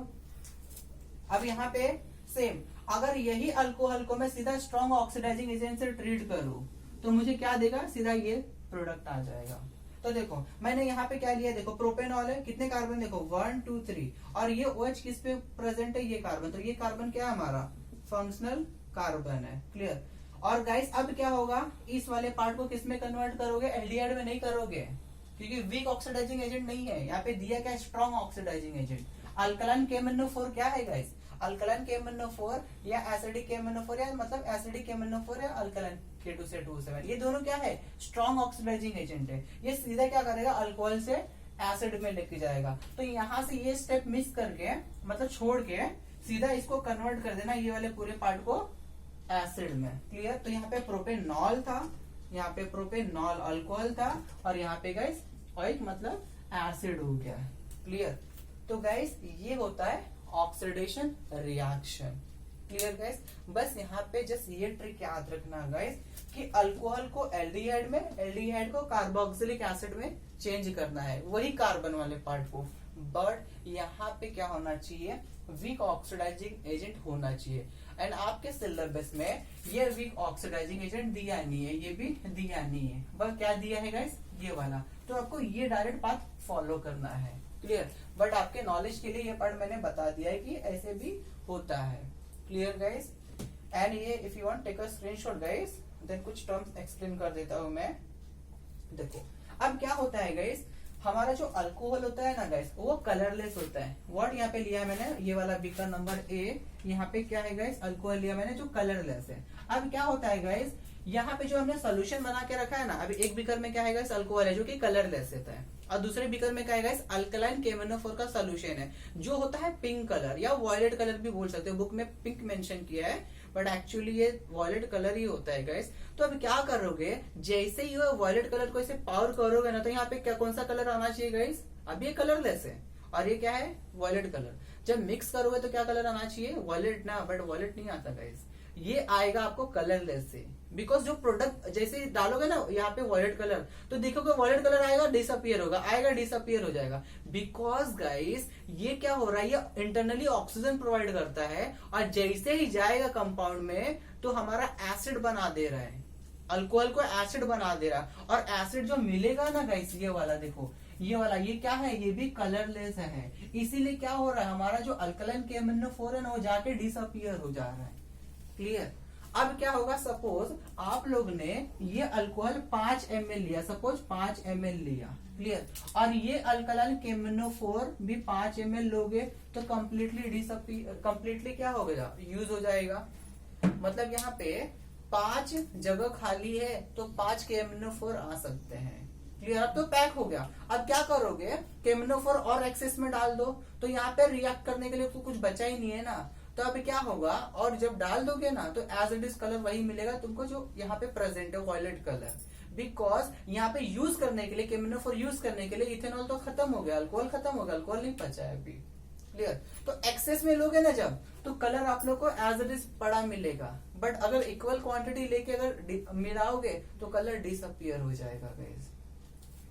अब यहाँ पे सेम, अगर यही अल्कोहल को मैं सीधा स्ट्रॉन्ग ऑक्सीडाइजिंग एजेंट से ट्रीट करूं तो मुझे क्या देगा, सीधा ये प्रोडक्ट आ जाएगा। तो देखो मैंने यहाँ पे क्या लिया, देखो प्रोपेनॉल है, कितने कार्बन देखो 1 2 3, और ये OH किस पे प्रेजेंट है, ये कार्बन। तो ये कार्बन क्या है हमारा, फंक्शनल कार्बन है। क्लियर। और गाइस अब क्या होगा, इस वाले पार्ट को किस में कन्वर्ट करोगे, एल्डिहाइड में नहीं करोगे क्योंकि वीक ऑक्सीडाइजिंग एजेंट नहीं है। यहाँ पे दिया क्या, strong oxidizing agent. Alkaline KMnO4 क्या है गाइस, अल्कलाइन KMnO4 या एसिडिक KMnO4, या मतलब एसिडिक KMnO4 या अल्कलाइन K2SO7, ये दोनों क्या है, स्ट्रॉन्ग ऑक्सीडाइजिंग एजेंट है। ये सीधा क्या करेगा, अल्कोहल से एसिड में लेके जाएगा। तो यहाँ से ये स्टेप मिस करके, मतलब छोड़ के सीधा इसको कन्वर्ट कर देना, ये वाले पूरे पार्ट को एसिड में। क्लियर। तो यहाँ पे प्रोपेनॉल था, यहाँ पे प्रोपेनॉल अल्कोहल था, और यहाँ पे गाइस ऑइक मतलब एसिड हो गया। क्लियर। तो गाइस ये होता है ऑक्सीडेशन रिएक्शन। Clear guys. बस यहाँ पे जस्ट ये ट्रिक याद रखना गाइस कि अल्कोहल को एल्डिहाइड में, एल्डिहाइड को कार्बोक्सिलिक एसिड में चेंज करना है, वही कार्बन वाले पार्ट को। बट यहाँ पे क्या होना चाहिए, वीक ऑक्सीडाइजिंग एजेंट होना चाहिए। एंड आपके सिलेबस में ये वीक ऑक्सीडाइजिंग एजेंट दिया नहीं है, ये भी दिया नहीं है। बस क्या दिया है गाइस, ये वाला। तो आपको ये डायरेक्ट पाथ फॉलो करना है। क्लियर। बट आपके नॉलेज के लिए ये पार्ट मैंने बता दिया है कि ऐसे भी होता है। Clear guys. एंड ये if you want take a screenshot guys, then कुछ टर्म्स एक्सप्लेन कर देता हूं मैं। देखो अब क्या होता है गाइस, हमारा जो अल्कोहल होता है ना गाइस, वो कलरलेस होता है। व्हाट यहाँ पे लिया है मैंने, ये वाला बीकर नंबर ए, यहाँ पे क्या है गाइस, अल्कोहल लिया मैंने जो कलरलेस है। अब क्या होता है गाइस, यहाँ पे जो हमने सोल्यूशन बना के रखा है ना, अभी एक बीकर में क्या है गाइस, अल्कोहल है जो कि कलरलेस होता है, और दूसरे बीकर में क्या है गाइस, अल्कलाइन KMnO4 का सोल्यूशन है जो होता है पिंक कलर या वॉयलेट कलर भी बोल सकते हो। बुक में पिंक मेंशन किया है बट एक्चुअली ये वॉयलेट कलर ही होता है गाइस। तो अब क्या करोगे, जैसे ही वॉयलेट कलर को इसे पावर करोगे ना, तो यहाँ पे क्या कौन सा कलर आना चाहिए गाइस, अब ये कलरलेस है और ये क्या है, वॉयलेट कलर। जब मिक्स करोगे तो क्या कलर आना चाहिए, वॉयलेट ना, बट वॉयलेट नहीं आता गाइस, ये आएगा आपको कलरलेस से, बिकॉज जो प्रोडक्ट जैसे डालोगे ना यहाँ पे वॉयलेट कलर, तो देखोगे वॉयलेट कलर आएगा, डिसअपियर होगा, आएगा डिसअपियर हो जाएगा। बिकॉज गाइस ये क्या हो रहा है, ये इंटरनली ऑक्सीजन प्रोवाइड करता है, और जैसे ही जाएगा कंपाउंड में तो हमारा एसिड बना दे रहा है, अल्कोहल को एसिड बना दे रहा है। और एसिड जो मिलेगा ना गाइस, ये वाला देखो, ये वाला ये क्या है, ये भी कलरलेस है। इसीलिए क्या हो रहा है, हमारा जो अल्कलाइन KMnO4 है ना, वो जाके डिसअपियर हो जा रहा है। क्लियर। अब क्या होगा, सपोज आप लोग ने ये अल्कोहल 5 ml लिया, सपोज 5 ml लिया, क्लियर, और ये अल्कलाइन KMnO4 भी 5 ml लोगे तो कंप्लीटली डिसअपियर, कंप्लीटली क्या हो गया, यूज हो जाएगा। मतलब यहाँ पे 5 जगह खाली है तो 5 KMnO4 आ सकते हैं। क्लियर। अब तो पैक हो गया। अब क्या करोगे, KMnO4 और एक्सेस में डाल दो, तो यहाँ पे रिएक्ट करने के लिए तो कुछ बचा ही नहीं है ना। तो अब क्या होगा, और जब डाल दोगे ना तो एज इट इज कलर वही मिलेगा तुमको जो यहाँ पे प्रेजेंट है, वॉयलेट कलर। बिकॉज यहाँ पे यूज करने के लिए, KMnO4 यूज करने के लिए इथेनॉल तो खत्म हो गया, अल्कोहल खत्म हो गया, अल्कोहल नहीं बचा है अभी। क्लियर। तो एक्सेस में लोगे ना जब, तो कलर आप लोग को एज इट इज पड़ा मिलेगा। बट अगर इक्वल क्वांटिटी लेके अगर मिलाओगे तो कलर डिसअपियर हो जाएगा गाइस।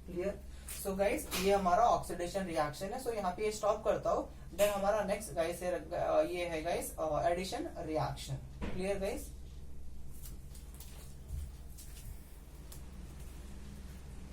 क्लियर। सो गाइस ये हमारा ऑक्सीडेशन रिएक्शन है। सो यहाँ पे स्टॉप करता हूँ। देन हमारा नेक्स्ट गाइस ये है guys addition reaction. Clear guys.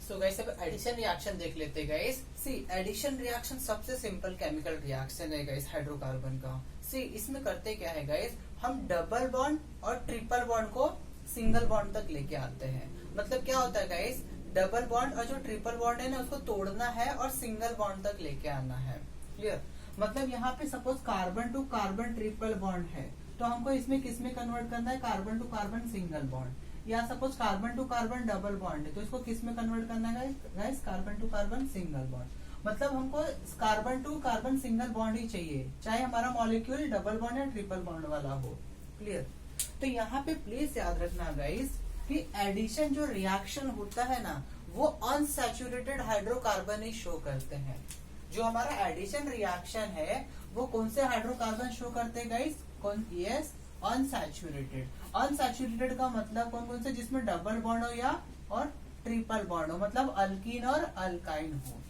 So guys अब एडिशन रिएक्शन देख लेते हैं गाइस। सी एडिशन रिएक्शन सबसे सिंपल केमिकल रिएक्शन है गाइस हाइड्रोकार्बन का। सी इसमें करते क्या है गाइस, हम डबल बॉन्ड और ट्रिपल बॉन्ड को सिंगल बॉन्ड तक लेके आते हैं। मतलब क्या होता है गाइस, डबल बॉन्ड और जो ट्रिपल बॉन्ड है ना उसको तोड़ना है और सिंगल बॉन्ड तक लेके आना है। क्लियर। मतलब यहाँ पे suppose carbon to carbon triple bond है तो हमको इसमें किसमें कन्वर्ट करना है, carbon to carbon single bond. या suppose carbon to carbon double bond है तो इसको किसमें कन्वर्ट करना है guys, carbon to carbon single bond. मतलब हमको carbon to carbon single bond ही चाहिए, चाहे हमारा मॉलिक्यूल डबल बॉन्ड या ट्रिपल बॉन्ड वाला हो। क्लियर। तो यहाँ पे प्लीज याद रखना गाइस कि एडिशन जो रिएक्शन होता है ना वो अनसैचुरेटेड हाइड्रोकार्बन ही शो करते हैं। जो हमारा एडिशन रिएक्शन है वो कौन से हाइड्रोकार्बन शो करते हैं गाइस, कौन, यस, अनसैचुरेटेड। अनसैचुरेटेड का मतलब कौन कौन से, जिसमें डबल बॉन्ड हो या और ट्रिपल बॉन्ड हो, मतलब अल्कीन और अल्काइन हो।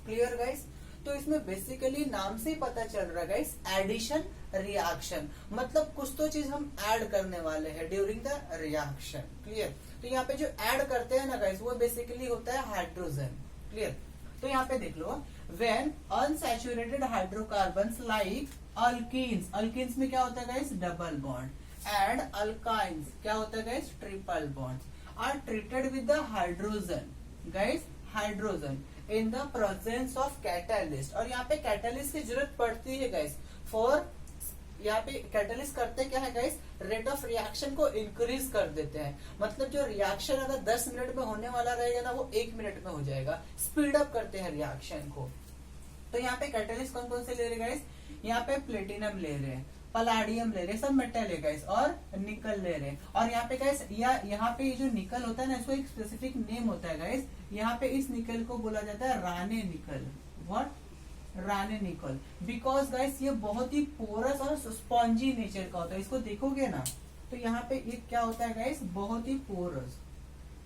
Clear guys. तो इसमें बेसिकली नाम से ही पता चल रहा है गाइस, एडिशन रिएक्शन मतलब कुछ तो चीज हम ऐड करने वाले हैं ड्यूरिंग द रिएक्शन। क्लियर। तो यहाँ पे जो ऐड करते हैं ना गाइस वो बेसिकली होता है हाइड्रोजन। क्लियर। तो यहाँ पे देख लो, when unsaturated hydrocarbons like alkenes, alkenes में क्या होता है guys, double bond, and alkynes क्या होता है guys, triple bond, are treated with the hydrogen guys, hydrogen in the presence of catalyst. और यहाँ पे कैटालिस्ट की जरूरत पड़ती है गाइस फॉर, यहाँ पे कैटालिस्ट करते क्या है गाइस, रेट ऑफ रिएक्शन को इंक्रीज कर देते हैं। मतलब जो रिएक्शन अगर 10 मिनट में होने वाला रहेगा ना वो 1 मिनट में हो जाएगा, स्पीड अप करते हैं रिएक्शन को। तो यहाँ पे कैटालिस्ट कौन कौन से ले रहे गाइस, यहाँ पे प्लेटिनम ले रहे हैं, पलाडियम ले रहे हैं, सब मेटल है गाइस, और निकल ले रहे हैं। और यहाँ पे गाइस यहाँ पे जो निकल होता है ना इसको एक स्पेसिफिक नेम होता है गाइस। यहाँ पे इस निकल को बोला जाता है राने निकल। व्हाट, राने निकल। बिकॉज गाइस ये बहुत ही पोरस और स्पॉन्जी नेचर का होता है। इसको देखोगे ना तो यहाँ पे ये क्या होता है गाइस, बहुत ही पोरस,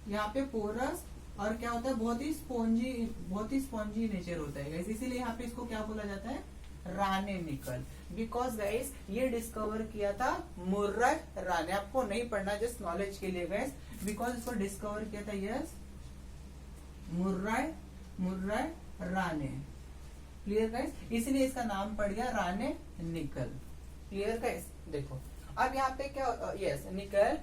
यहाँ पे पोरस, और क्या होता है बहुत ही स्पॉन्जी नेचर होता है गाइस। इसीलिए यहाँ पे इसको क्या बोला जाता है, राने निकल। बिकॉज गाइस ये डिस्कवर किया था मुर्रा राने, आपको नहीं पढ़ना, जस्ट नॉलेज के लिए गाइस। बिकॉज इसको डिस्कवर किया था, yes, Murray Raney. Clear guys. इसलिए इसका नाम पड़ गया राने निकल। Clear guys. देखो अब यहाँ पे क्या, यस, निकल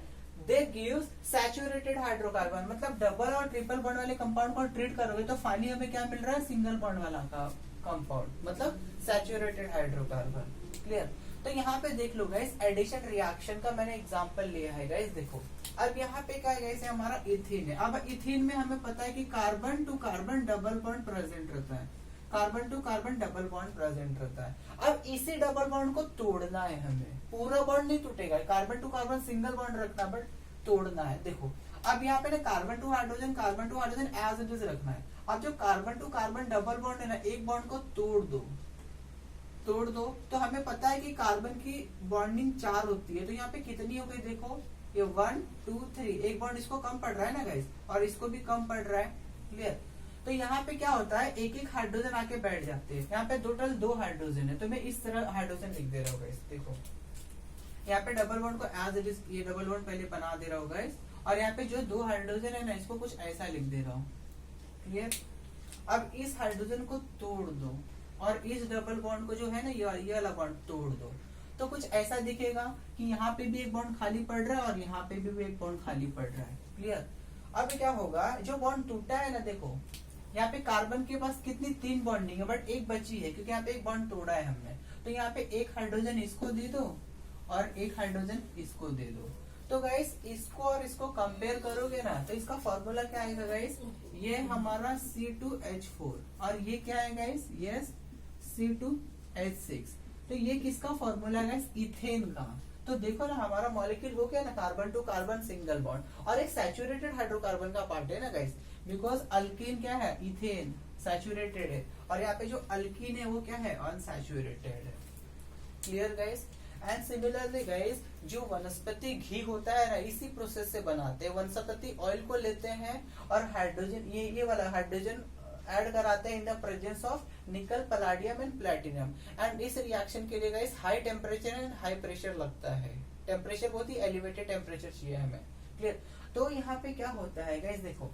दे गिव्स सैचुरेटेड हाइड्रोकार्बन। मतलब डबल और ट्रिपल बॉन्ड वाले कंपाउंड को ट्रीट करोगे तो फाइनली हमें क्या मिल रहा है, सिंगल बॉन्ड वाला का कंपाउंड, मतलब सैचुरेटेड हाइड्रोकार्बन। क्लियर। तो यहाँ पे देख लो गाइस, एडिशन रिएक्शन का मैंने एग्जांपल लिया है गाइस। देखो अब यहाँ पे क्या है गाइस, हमारा इथीन है। अब इथीन में हमें पता है कि carbon to carbon double bond present रहता है, carbon to carbon double bond present रहता है। अब इसी डबल बॉन्ड को तोड़ना है हमें, पूरा बॉन्ड नहीं टूटेगा, carbon to carbon single bond रखना, बट तोड़ना है। देखो अब यहाँ पे ना carbon to hydrogen as it is रखना है। अब जो carbon to carbon double bond है ना, एक बॉन्ड को तोड़ दो तोड़ दो। तो हमें पता है कि कार्बन की बॉन्डिंग 4 होती है, तो यहाँ पे कितनी हो गई देखो, ये 1 2 3, एक बॉन्ड इसको कम पड़ रहा है ना गाइस, और इसको भी कम पड़ रहा है। क्लियर। तो यहाँ पे क्या होता है, एक एक हाइड्रोजन आके बैठ जाते हैं। यहाँ पे टोटल 2 हाइड्रोजन है, तो मैं इस तरह हाइड्रोजन लिख दे रहा हूँ गाइस। देखो यहाँ पे डबल बॉन्ड को एज इट इज, ये डबल बॉन्ड पहले बना दे रहा हूँ गाइस, और यहाँ पे जो 2 हाइड्रोजन है ना, इसको कुछ ऐसा लिख दे रहा हूँ। क्लियर। अब इस हाइड्रोजन को तोड़ दो और इस डबल बॉन्ड को जो है ना, ये वाला बॉन्ड तोड़ दो, तो कुछ ऐसा दिखेगा कि यहाँ पे भी एक बॉन्ड खाली पड़ रहा है और यहाँ पे भी एक बॉन्ड खाली पड़ रहा है। क्लियर। अब क्या होगा, जो बॉन्ड टूटा है ना, देखो यहाँ पे कार्बन के पास कितनी 3 बॉन्डिंग है, बट एक बची है क्योंकि यहाँ पे एक बॉन्ड तोड़ा है हमने। तो यहाँ पे एक हाइड्रोजन इसको दे दो और एक हाइड्रोजन इसको दे दो। तो गाइस इसको और इसको कंपेयर करोगे ना, तो इसका फॉर्मूला क्या आएगा गाइस, ये हमारा C2H4 और ये क्या है गाइस, यस C2H6। तो ये किसका फॉर्मूला है गाइस, इथेन का। तो देखो ना हमारा मॉलिक्यूल वो क्या है ना, carbon to carbon single bond, और एक सैचुरेटेड हाइड्रोकार्बन का पार्ट है ना गाइस, बिकॉज अल्कीन क्या है, इथेन सैचुरेटेड है, और यहाँ पे जो अल्कीन है वो क्या है, अनसैचुरेटेड है। Clear guys. And similarly guys, जो वनस्पति घी होता है ना, इसी प्रोसेस से बनाते हैं। वनस्पति ऑयल को लेते हैं और हाइड्रोजन, ये वाला हाइड्रोजन ऐड कराते हैं इन द प्रेजेंस ऑफ निकल, पलाडियम एंड प्लेटिनम। एंड इस रिएक्शन के लिए guys high temperature and high pressure लगता है। टेम्परेचर बहुत ही एलिवेटेड टेम्परेचर चाहिए हमें। क्लियर। तो यहाँ पे क्या होता है गाइस, देखो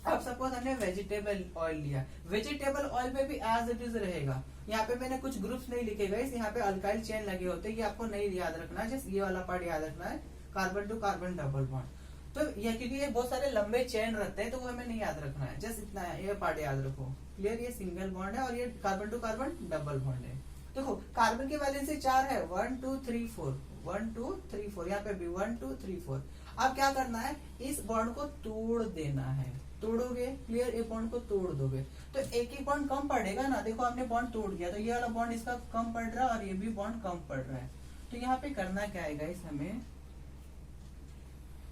अब सपोज हमने वेजिटेबल ऑयल लिया, वेजिटेबल ऑयल में भी एज इट इज रहेगा। यहाँ पे मैंने कुछ ग्रुप्स नहीं लिखे गए, यहाँ पे अल्काइल चेन लगे होते हैं, ये आपको नहीं याद रखना है, जस्ट ये वाला पार्ट याद रखना है, carbon to carbon double bond. तो ये क्योंकि ये बहुत सारे लंबे चेन रहते हैं, तो वो हमें नहीं याद रखना है, जस्ट इतना है, ये पार्ट याद रखो। क्लियर। ये सिंगल बॉन्ड है और ये carbon to carbon double bond है। देखो कार्बन की वैलेंसी 4 है, 1 2 3 4, 1 2 3 4, यहाँ पे भी 1 2 3 4। अब क्या करना है, इस बॉन्ड को तोड़ देना है। तोड़ोगे, क्लियर, एक बॉन्ड को तोड़ दोगे तो एक एक बॉन्ड कम पड़ेगा ना। देखो हमने बॉन्ड तोड़ दिया, तो ये वाला बॉन्ड इसका कम पड़ रहा है और ये भी बॉन्ड कम पड़ रहा है। तो यहाँ पे करना क्या है गाइस,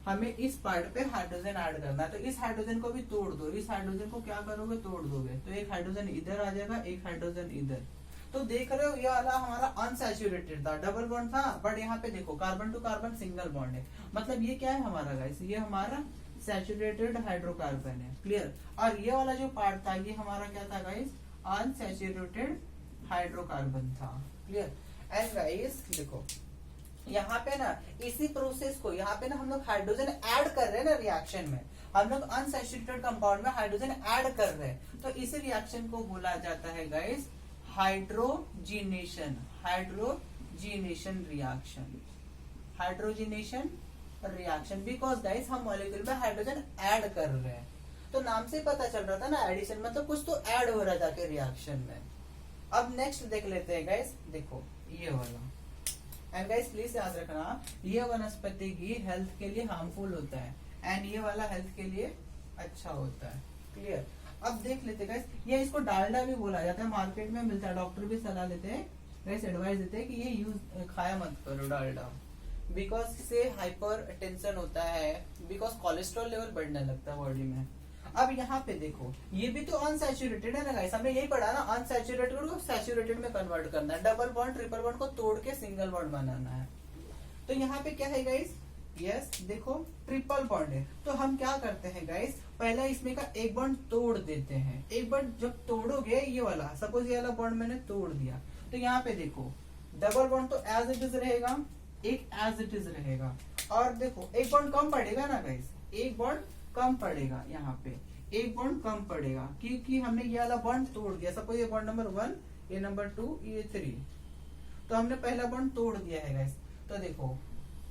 हमें इस पार्ट पे हाइड्रोजन ऐड करना है। तो इस हाइड्रोजन को भी तोड़ दो, इस हाइड्रोजन को क्या करोगे, तोड़ दोगे, तो एक हाइड्रोजन इधर आ जाएगा, एक हाइड्रोजन इधर। तो देख रहे हो ये वाला हमारा अनसैचुरेटेड था, डबल बॉन्ड था, बट यहाँ पे देखो carbon to carbon single bond है। मतलब ये क्या है हमारा गाइस, ये हमारा सैचुरेटेड हाइड्रोकार्बन है। क्लियर। और ये वाला जो पार्ट था, ये हमारा क्या था गाइस, अनसैचुरेटेड हाइड्रोकार्बन था। क्लियर। एंड गाइस देखो यहाँ पे ना इसी प्रोसेस को, यहाँ पे ना हम लोग हाइड्रोजन ऐड कर रहे हैं ना रिएक्शन में, हम लोग अनसैचुरेटेड कंपाउंड में हाइड्रोजन ऐड कर रहे हैं। तो इसी रिएक्शन को बोला जाता है guys hydrogenation, hydrogenation reaction, hydrogenation reaction. Because guys हम मॉलिक्यूल में हाइड्रोजन ऐड कर रहे हैं, तो नाम से पता चल रहा था ना एडिशन, मतलब कुछ तो ऐड हो रहा था जाके रिएक्शन में। अब नेक्स्ट देख लेते हैं गाइस, देखो ये वाला। एंड गाइस प्लीज याद रखना, ये वनस्पति की हेल्थ के लिए हार्मफुल होता है एंड ये वाला हेल्थ के लिए अच्छा होता है। क्लियर। अब देख लेते हैं गाइस, ये इसको डालडा भी बोला जाता है, मार्केट में मिलता है, डॉक्टर भी सलाह देते हैं गाइस, एडवाइस देते हैं कि ये यूज खाया मत करो डालडा, बिकॉज से हाइपर टेंशन होता है, बिकॉज कोलेस्ट्रॉल लेवल बढ़ने लगता है बॉडी में। अब यहाँ पे देखो ये भी तो अनसैचुरेटेड है ना गाइस, हमने यही पढ़ा ना, अनसैचुरेटेड को सैचुरेटेड में कन्वर्ट करना है, डबल बॉन्ड ट्रिपल बॉन्ड को तोड़ के सिंगल बॉन्ड बनाना है। तो यहाँ पे क्या है गाइस, यस देखो ट्रिपल बॉन्ड है, तो हम क्या करते हैं गाइस, पहला इसमें का एक बॉन्ड तोड़ देते हैं। एक बॉन्ड जब तोड़ोगे, ये वाला सपोज ये वाला बॉन्ड मैंने तोड़ दिया, तो यहाँ पे देखो डबल बॉन्ड तो एज इट इज रहेगा, एक एज इट इज रहेगा, और देखो एक बॉन्ड कम पड़ेगा ना गाइस, एक बॉन्ड कम पड़ेगा, यहाँ पे एक बॉन्ड कम पड़ेगा क्योंकि हमने ये वाला बॉन्ड तोड़ दिया। सपोज ये बॉन्ड नंबर 1, ये नंबर 2, ये 3, तो हमने पहला बॉन्ड तोड़ दिया है गाइस। तो देखो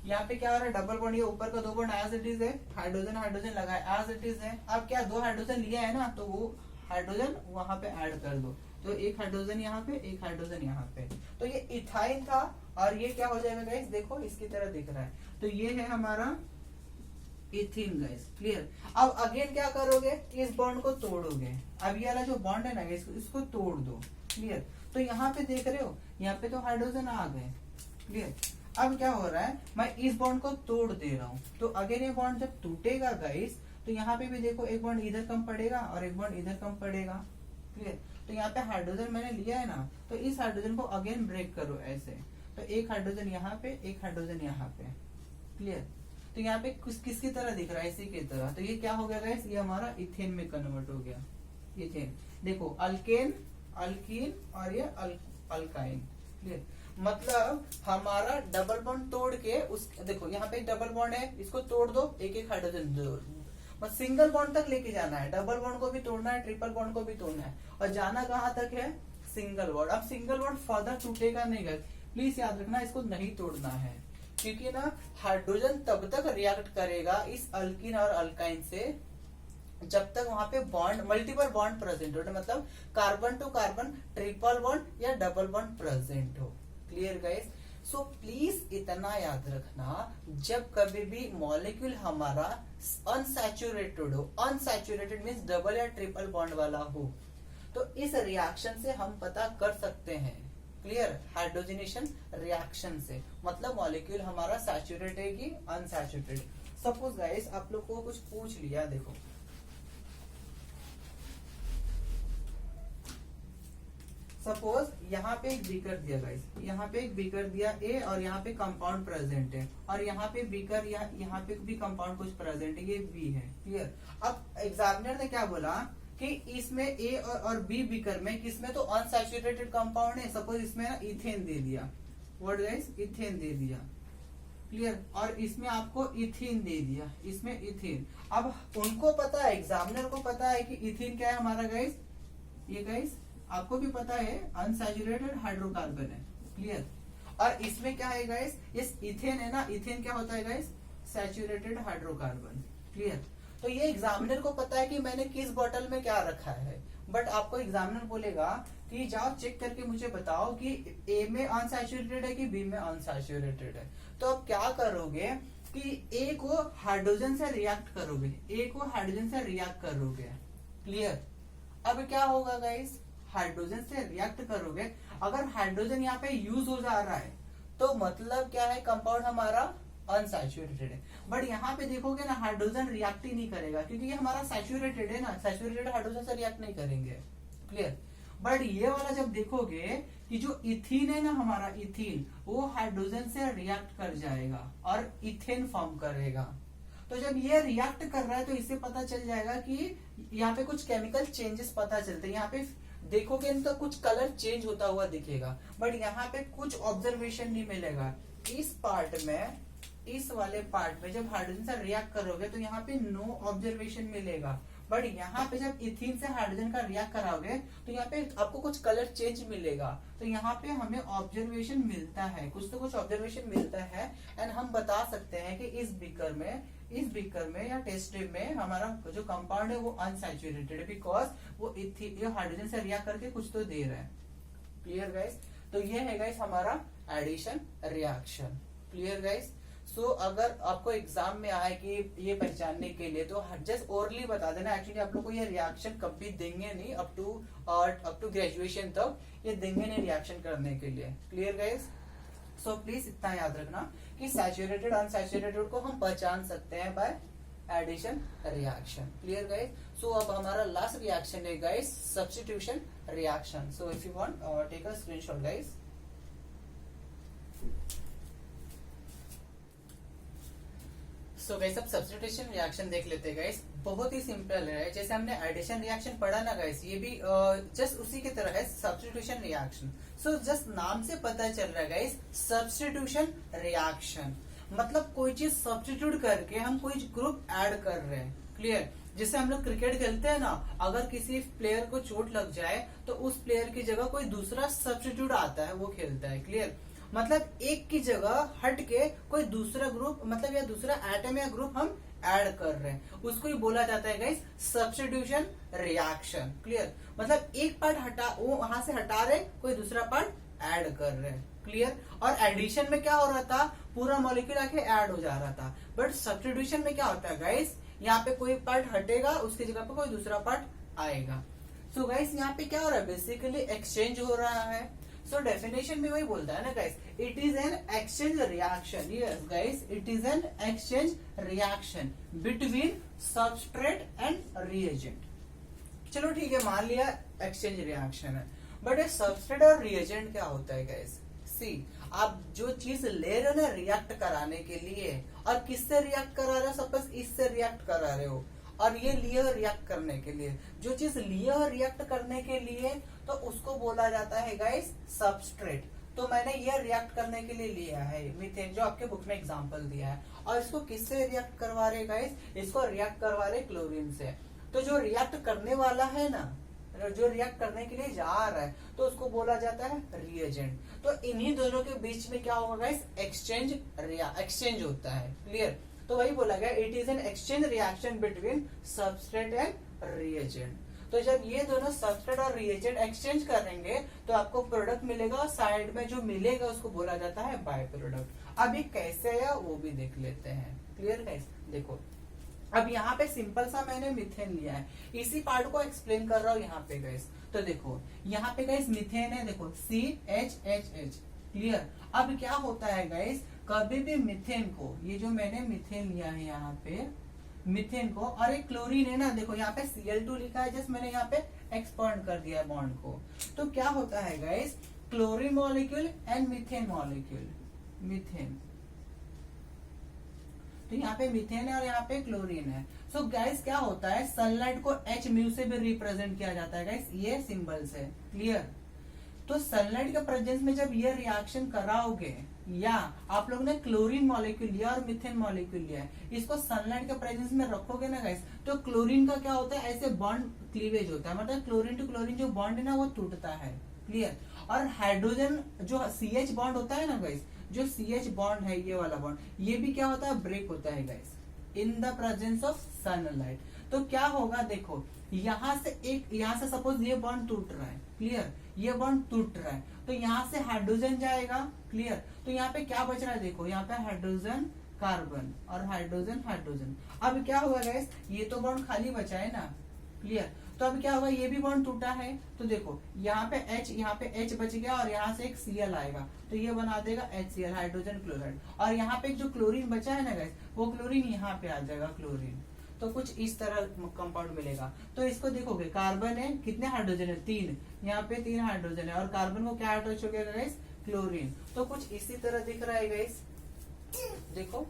यहाँ पे क्या हो रहा है, डबल बॉन्ड, ये ऊपर का 2 बॉन्ड एज इट इज है, हाइड्रोजन हाइड्रोजन लगा है एज इट इज है। अब क्या 2 हाइड्रोजन लिया है ना, तो वो हाइड्रोजन वहां पे ऐड कर दो, तो एक हाइड्रोजन यहाँ पे, एक हाइड्रोजन यहाँ पे, तो ये इथाइन था और ये क्या हो जाएगा गाइस, देखो इसकी तरह दिख रहा है, तो ये है हमारा इथीन गाइस। क्लियर। अब अगेन क्या करोगे, इस बॉन्ड को तोड़ोगे, अब ये वाला जो बॉन्ड है ना इसको तोड़ दो। क्लियर। तो यहाँ पे देख रहे हो, यहाँ पे तो हाइड्रोजन आ गए। क्लियर। अब क्या हो रहा है, मैं इस बॉन्ड को तोड़ दे रहा हूँ, तो अगेन ये बॉन्ड जब टूटेगा गाइस, तो यहाँ पे भी देखो एक बॉन्ड इधर कम पड़ेगा और एक बॉन्ड इधर कम पड़ेगा। क्लियर। तो यहाँ पे हाइड्रोजन मैंने लिया है ना, तो इस हाइड्रोजन को अगेन ब्रेक करो ऐसे, तो एक हाइड्रोजन यहाँ पे, एक हाइड्रोजन यहाँ पे, क्लियर। तो यहाँ पे किसकी तरह दिख रहा है, इसी की तरह। तो ये क्या हो गया गाइस, ये हमारा इथेन में कन्वर्ट हो गया, इथेन। देखो अल्केन, अल्कीन और ये अल्काइन, क्लियर। मतलब हमारा डबल बॉन्ड तोड़ के उस, देखो यहाँ पे एक डबल बॉन्ड है, इसको तोड़ दो, एक एक हाइड्रोजन दो, बस सिंगल बॉन्ड तक लेके जाना है। डबल बॉन्ड को भी तोड़ना है, ट्रिपल बॉन्ड को भी तोड़ना है, और जाना कहाँ तक है, सिंगल बॉन्ड। अब सिंगल बॉन्ड फर्दर टूटेगा नहीं गाइस, प्लीज याद रखना, इसको नहीं तोड़ना है, क्योंकि ना हाइड्रोजन तब तक रिएक्ट करेगा इस अल्कीन और अल्काइन से जब तक वहां पे बॉन्ड, मल्टीपल बॉन्ड प्रेजेंट हो, मतलब carbon to carbon, triple bond या डबल बॉन्ड प्रेजेंट हो, क्लियर गाइस। सो प्लीज इतना याद रखना, जब कभी भी मॉलिक्यूल हमारा अनसैचुरेटेड हो, अनसैचुरेटेड मीन्स डबल या ट्रिपल बॉन्ड वाला हो, तो इस रिएक्शन से हम पता कर सकते हैं, क्लियर, हाइड्रोजनेशन रिएक्शन से, मतलब मॉलिक्यूल हमारा सैचुरेटेड है कि अनसैचुरेटेड। सपोज गाइस आप लोग को कुछ पूछ लिया, देखो सपोज यहाँ पे एक बीकर दिया गाइस, यहाँ पे एक बीकर दिया ए, और यहाँ पे कंपाउंड प्रेजेंट है, और यहाँ पे बीकर, यहाँ पे भी कंपाउंड कुछ प्रेजेंट है, ये बी है, क्लियर। अब एग्जामिनर ने क्या बोला कि इसमें ए और बी बीकर में किसमें तो अनसैचुरेटेड कंपाउंड है, सपोज इसमें ना इथेन दे दिया, व्हाट गाइस, इथेन दे दिया, क्लियर, और इसमें आपको इथीन दे दिया, इसमें इथीन। अब उनको पता है, एग्जामिनर को पता है कि इथीन क्या है हमारा गाइस, ये गाइस आपको भी पता है अनसैचुरेटेड हाइड्रोकार्बन है, क्लियर। और इसमें क्या है गाइस, इस इथेन है ना, इथेन क्या होता है गाइस, सैचुरेटेड हाइड्रोकार्बन, क्लियर। तो ये एग्जामिनर को पता है कि मैंने किस बॉटल में क्या रखा है, बट आपको एग्जामिनर बोलेगा कि जाओ चेक करके मुझे बताओ कि ए में अनसैचुरेटेड है कि बी में अनसैचुरेटेड है। तो अब क्या करोगे कि ए को हाइड्रोजन से रिएक्ट करोगे, ए को हाइड्रोजन से रिएक्ट करोगे, क्लियर। अब क्या होगा गाइस, हाइड्रोजन से रिएक्ट करोगे, अगर हाइड्रोजन यहाँ पे यूज हो जा रहा है तो मतलब क्या है, कंपाउंड हमारा अनसैचुरेटेड है। बट यहाँ पे देखोगे ना, हाइड्रोजन रिएक्ट ही नहीं करेगा, क्योंकि ये हमारा सैचुरेटेड है ना, सैचुरेटेड हाइड्रोजन से रिएक्ट नहीं करेंगे, क्लियर। बट ये वाला जब देखोगे कि जो इथीन है ना हमारा, इथीन वो हाइड्रोजन से रिएक्ट कर जाएगा और इथेन फॉर्म करेगा। तो जब ये रिएक्ट कर रहा है तो इससे पता चल जाएगा कि यहाँ पे कुछ केमिकल चेंजेस पता चलते हैं। यहाँ पे देखोगे इनका कुछ कलर चेंज होता हुआ दिखेगा, बट यहाँ पे कुछ ऑब्जर्वेशन नहीं मिलेगा। इस पार्ट में, इस वाले पार्ट में जब हाइड्रोजन से रिएक्ट करोगे तो यहाँ पे नो ऑब्जर्वेशन मिलेगा, बट यहाँ पे जब इथीन से हाइड्रोजन का रिएक्ट कराओगे तो यहाँ पे आपको कुछ कलर चेंज मिलेगा। तो यहाँ पे हमें ऑब्जर्वेशन मिलता है, कुछ तो कुछ ऑब्जर्वेशन मिलता है, एंड हम बता सकते हैं कि इस बीकर में या टेस्ट ट्यूब में हमारा जो कंपाउंड है वो अनसैचुरेटेड है, बिकॉज वो हाइड्रोजन से रिएक्ट करके कुछ तो दे रहा है, क्लियर गाइस। तो ये है गाइस हमारा एडिशन रिएक्शन, क्लियर गाइस। सो अगर आपको एग्जाम में आए कि ये पहचानने के लिए तो जस्ट ओरली बता देना, एक्चुअली आप लोग को ये रिएक्शन कभी देंगे नहीं, अप टू ग्रेजुएशन तक ये देंगे नहीं रिएक्शन करने के लिए, क्लियर गाइस। सो प्लीज इतना याद रखना कि सैचुरेटेड अनसैचुरेटेड को हम पहचान सकते हैं by addition reaction, clear guys. So अब हमारा लास्ट रिएक्शन है guys substitution reaction. So if you want take a screenshot guys. So guys अब सब्स्टिट्यूशन रिएक्शन देख लेते हैं गाइस, बहुत ही सिंपल है। जैसे हमने एडिशन रिएक्शन पढ़ा ना गाइस, ये भी जस्ट उसी की तरह है सब्स्टिट्यूशन रिएक्शन। सो जस्ट नाम से पता चल रहा है गाइस सब्स्टिट्यूशन रिएक्शन, मतलब कोई चीज सब्स्टिट्यूट करके हम कोई ग्रुप ऐड कर रहे हैं, क्लियर। जैसे हम लोग क्रिकेट खेलते हैं ना, अगर किसी प्लेयर को चोट लग जाए तो उस प्लेयर की जगह कोई दूसरा सब्स्टिट्यूट आता है, वो खेलता है, क्लियर। मतलब एक की जगह हट के कोई दूसरा ग्रुप, मतलब या दूसरा एटम या ग्रुप हम ऐड कर रहे हैं, उसको ही बोला जाता है गाइस सब्स्टिट्यूशन रिएक्शन, क्लियर। मतलब एक पार्ट हटा, वो वहां से हटा रहे, कोई दूसरा पार्ट ऐड कर रहे हैं, क्लियर। और एडिशन में क्या हो रहा था, पूरा मॉलिक्यूल आके ऐड हो जा रहा था, बट सब्स्टिट्यूशन में क्या होता है गाइस, यहाँ पे कोई पार्ट हटेगा, उसकी जगह पे कोई दूसरा पार्ट आएगा। सो गाइस यहाँ पे क्या हो रहा है, बेसिकली एक्सचेंज हो रहा है। सो डेफिनेशन में वही बोलता है ना guys, it is an exchange reaction. Yes guys, it is an exchange reaction between substrate and reagent. चलो ठीक है, मान लिया एक्सचेंज रिएक्शन है। बट ये सबस्ट्रेट और रिएजेंट क्या होता है गाइस? सी, आप जो चीज ले रहे हो ना रिएक्ट कराने के लिए, और किससे रिएक्ट करा रहे हो? सपोज इससे रिएक्ट करा रहे हो, और ये लिए हो रिएक्ट करने के लिए। जो चीज लिए हो रिएक्ट करने के लिए, तो उसको बोला जाता है गाइस सबस्ट्रेट। तो मैंने ये रिएक्ट करने के लिए लिया है मीथेन, जो आपके बुक में एग्जांपल दिया है। और इसको किससे रिएक्ट करवा रहे गाइस? इसको रिएक्ट करवा रहे क्लोरीन से। तो जो रिएक्ट करने वाला है ना, जो रिएक्ट करने के लिए जा रहा है, तो उसको बोला जाता है रिएजेंट। तो इन्हीं दोनों के बीच में क्या होगा गाइस? एक्सचेंज होता है। क्लियर? तो वही बोला गया, it is an exchange reaction between substrate and reagent. तो जब ये दोनों सबस्ट्रेट और रिएजेंट एक्सचेंज करेंगे तो आपको प्रोडक्ट मिलेगा, और साइड में जो मिलेगा उसको बोला जाता है बाय प्रोडक्ट। अब ये कैसे है वो भी देख लेते हैं। Clear guys? देखो, अब यहाँ पे सिंपल सा मैंने मीथेन लिया है, इसी पार्ट को एक्सप्लेन कर रहा हूँ यहाँ पे गाइस। तो देखो यहाँ पे गाइस मीथेन है, देखो CHHH। क्लियर? अब क्या होता है गाइस, कभी भी मीथेन को, ये जो मैंने मीथेन लिया है यहाँ पे, मीथेन को, और एक क्लोरीन है ना, देखो यहाँ पे Cl2 लिखा है, जस्ट मैंने यहाँ पे एक्सपांड कर दिया है बॉन्ड को। तो क्या होता है guys, chlorine molecule and methane molecule, methane. तो यहाँ पे मीथेन है और यहाँ पे क्लोरीन है। सो गाइस क्या होता है, सनलाइट को H म्यू से भी रिप्रेजेंट किया जाता है गाइस, ये सिंबल से। क्लियर? तो सनलाइट के प्रेजेंस में जब ये रिएक्शन कराओगे, या आप लोग ने क्लोरीन मॉलिक्यूल लिया और मीथेन मॉलिक्यूल लिया है, इसको सनलाइट के प्रेजेंस में रखोगे ना गाइस, तो क्लोरीन का क्या होता है, ऐसे बॉन्ड क्लीवेज होता है, मतलब क्लोरीन टू क्लोरीन जो बॉन्ड है ना वो टूटता है। क्लियर? और हाइड्रोजन जो CH बॉन्ड होता है ना गाइस, जो CH बॉन्ड है, ये वाला बॉन्ड, ये भी क्या होता है, ब्रेक होता है guys in the presence of sunlight. तो क्या होगा, देखो यहाँ से सपोज ये बॉन्ड टूट रहा है। क्लियर? ये बॉन्ड टूट रहा है, तो यहाँ से हाइड्रोजन जाएगा। क्लियर? तो यहाँ पे क्या बच रहा है, देखो यहाँ पे हाइड्रोजन कार्बन और हाइड्रोजन हाइड्रोजन। अब क्या होगा गाइस, ये तो बॉन्ड खाली बचा है ना। क्लियर? तो अब क्या होगा, ये भी बॉन्ड टूटा है, तो देखो यहाँ पे H बच गया, और यहाँ से एक Cl आएगा, तो ये बना देगा HCl, हाइड्रोजन क्लोराइड। और यहाँ पे जो क्लोरीन बचा है ना गाइस, वो क्लोरीन यहाँ पे आ जाएगा, क्लोरीन। तो कुछ इस तरह कंपाउंड मिलेगा। तो इसको देखोगे, कार्बन है, कितने हाइड्रोजन है, 3, यहाँ पे 3 हाइड्रोजन है, और कार्बन को क्या अटैच हो गया गाइस, क्लोरीन। तो कुछ इसी तरह दिख रहा है गाइस, देखो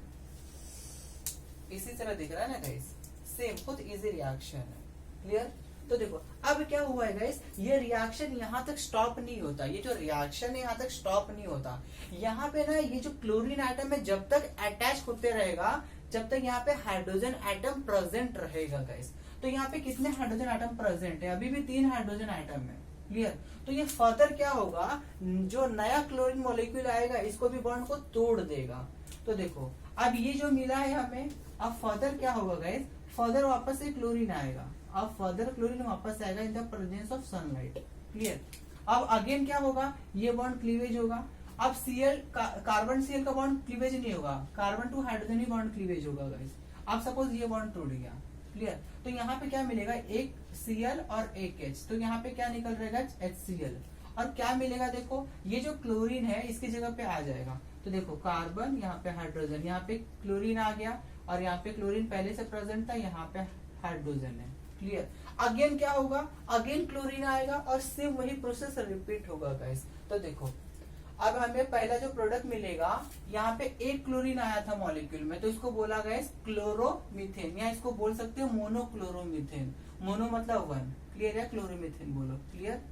इसी तरह दिख रहा है ना गाइस, सेम खुद इजी रिएक्शन है। क्लियर? तो देखो अब क्या हुआ है गाइस, ये रिएक्शन यहाँ तक स्टॉप नहीं होता, ये जो रिएक्शन है यहाँ तक स्टॉप नहीं होता। यहाँ पे ना ये जो क्लोरीन एटम है जब तक अटैच होते रहेगा, जब तक यहाँ पे हाइड्रोजन एटम प्रेजेंट रहेगा गाइस। तो यहाँ पे कितने हाइड्रोजन एटम प्रेजेंट है, अभी भी 3 हाइड्रोजन एटम है। क्लियर? तो ये फर्दर क्या होगा, जो नया क्लोरीन मॉलिक्यूल आएगा इसको भी बॉन्ड को तोड़ देगा। तो देखो अब ये जो मिला है हमें, अब फर्दर क्या होगा गाइस, फर्दर वापस से क्लोरीन आएगा, अब फर्दर क्लोरीन वापस आएगा in the presence of sunlight. Clear? अब अगेन क्या होगा, ये बॉन्ड क्लीवेज होगा। अब Cl कार्बन Cl का बॉन्ड क्लीवेज नहीं होगा, कार्बन टू हाइड्रोजन ही बॉन्ड क्लीवेज होगा गाइस। अब सपोज ये बॉन्ड टूट गया। क्लियर? तो यहाँ पे क्या मिलेगा, एक Cl और एक H, तो यहाँ पे क्या निकल रहेगा, HCl। और क्या मिलेगा, देखो ये जो क्लोरीन है इसकी जगह पे आ जाएगा। तो देखो कार्बन, यहाँ पे हाइड्रोजन, यहाँ पे क्लोरीन आ गया, और यहाँ पे क्लोरीन पहले से प्रेजेंट था, यहाँ पे हाइड्रोजन है। क्लियर? अगेन क्या होगा, अगेन क्लोरीन आएगा, और सेम वही प्रोसेस रिपीट होगा गाइस। तो देखो अब हमें पहला जो प्रोडक्ट मिलेगा, यहाँ पे एक क्लोरीन आया था मॉलिक्यूल में, तो इसको बोला गाइस क्लोरोमीथेन, या इसको बोल सकते हो मोनोक्लोरोमीथेन। मोनो मतलब 1। क्लियर है? क्लोरोमीथेन बोलो। क्लियर?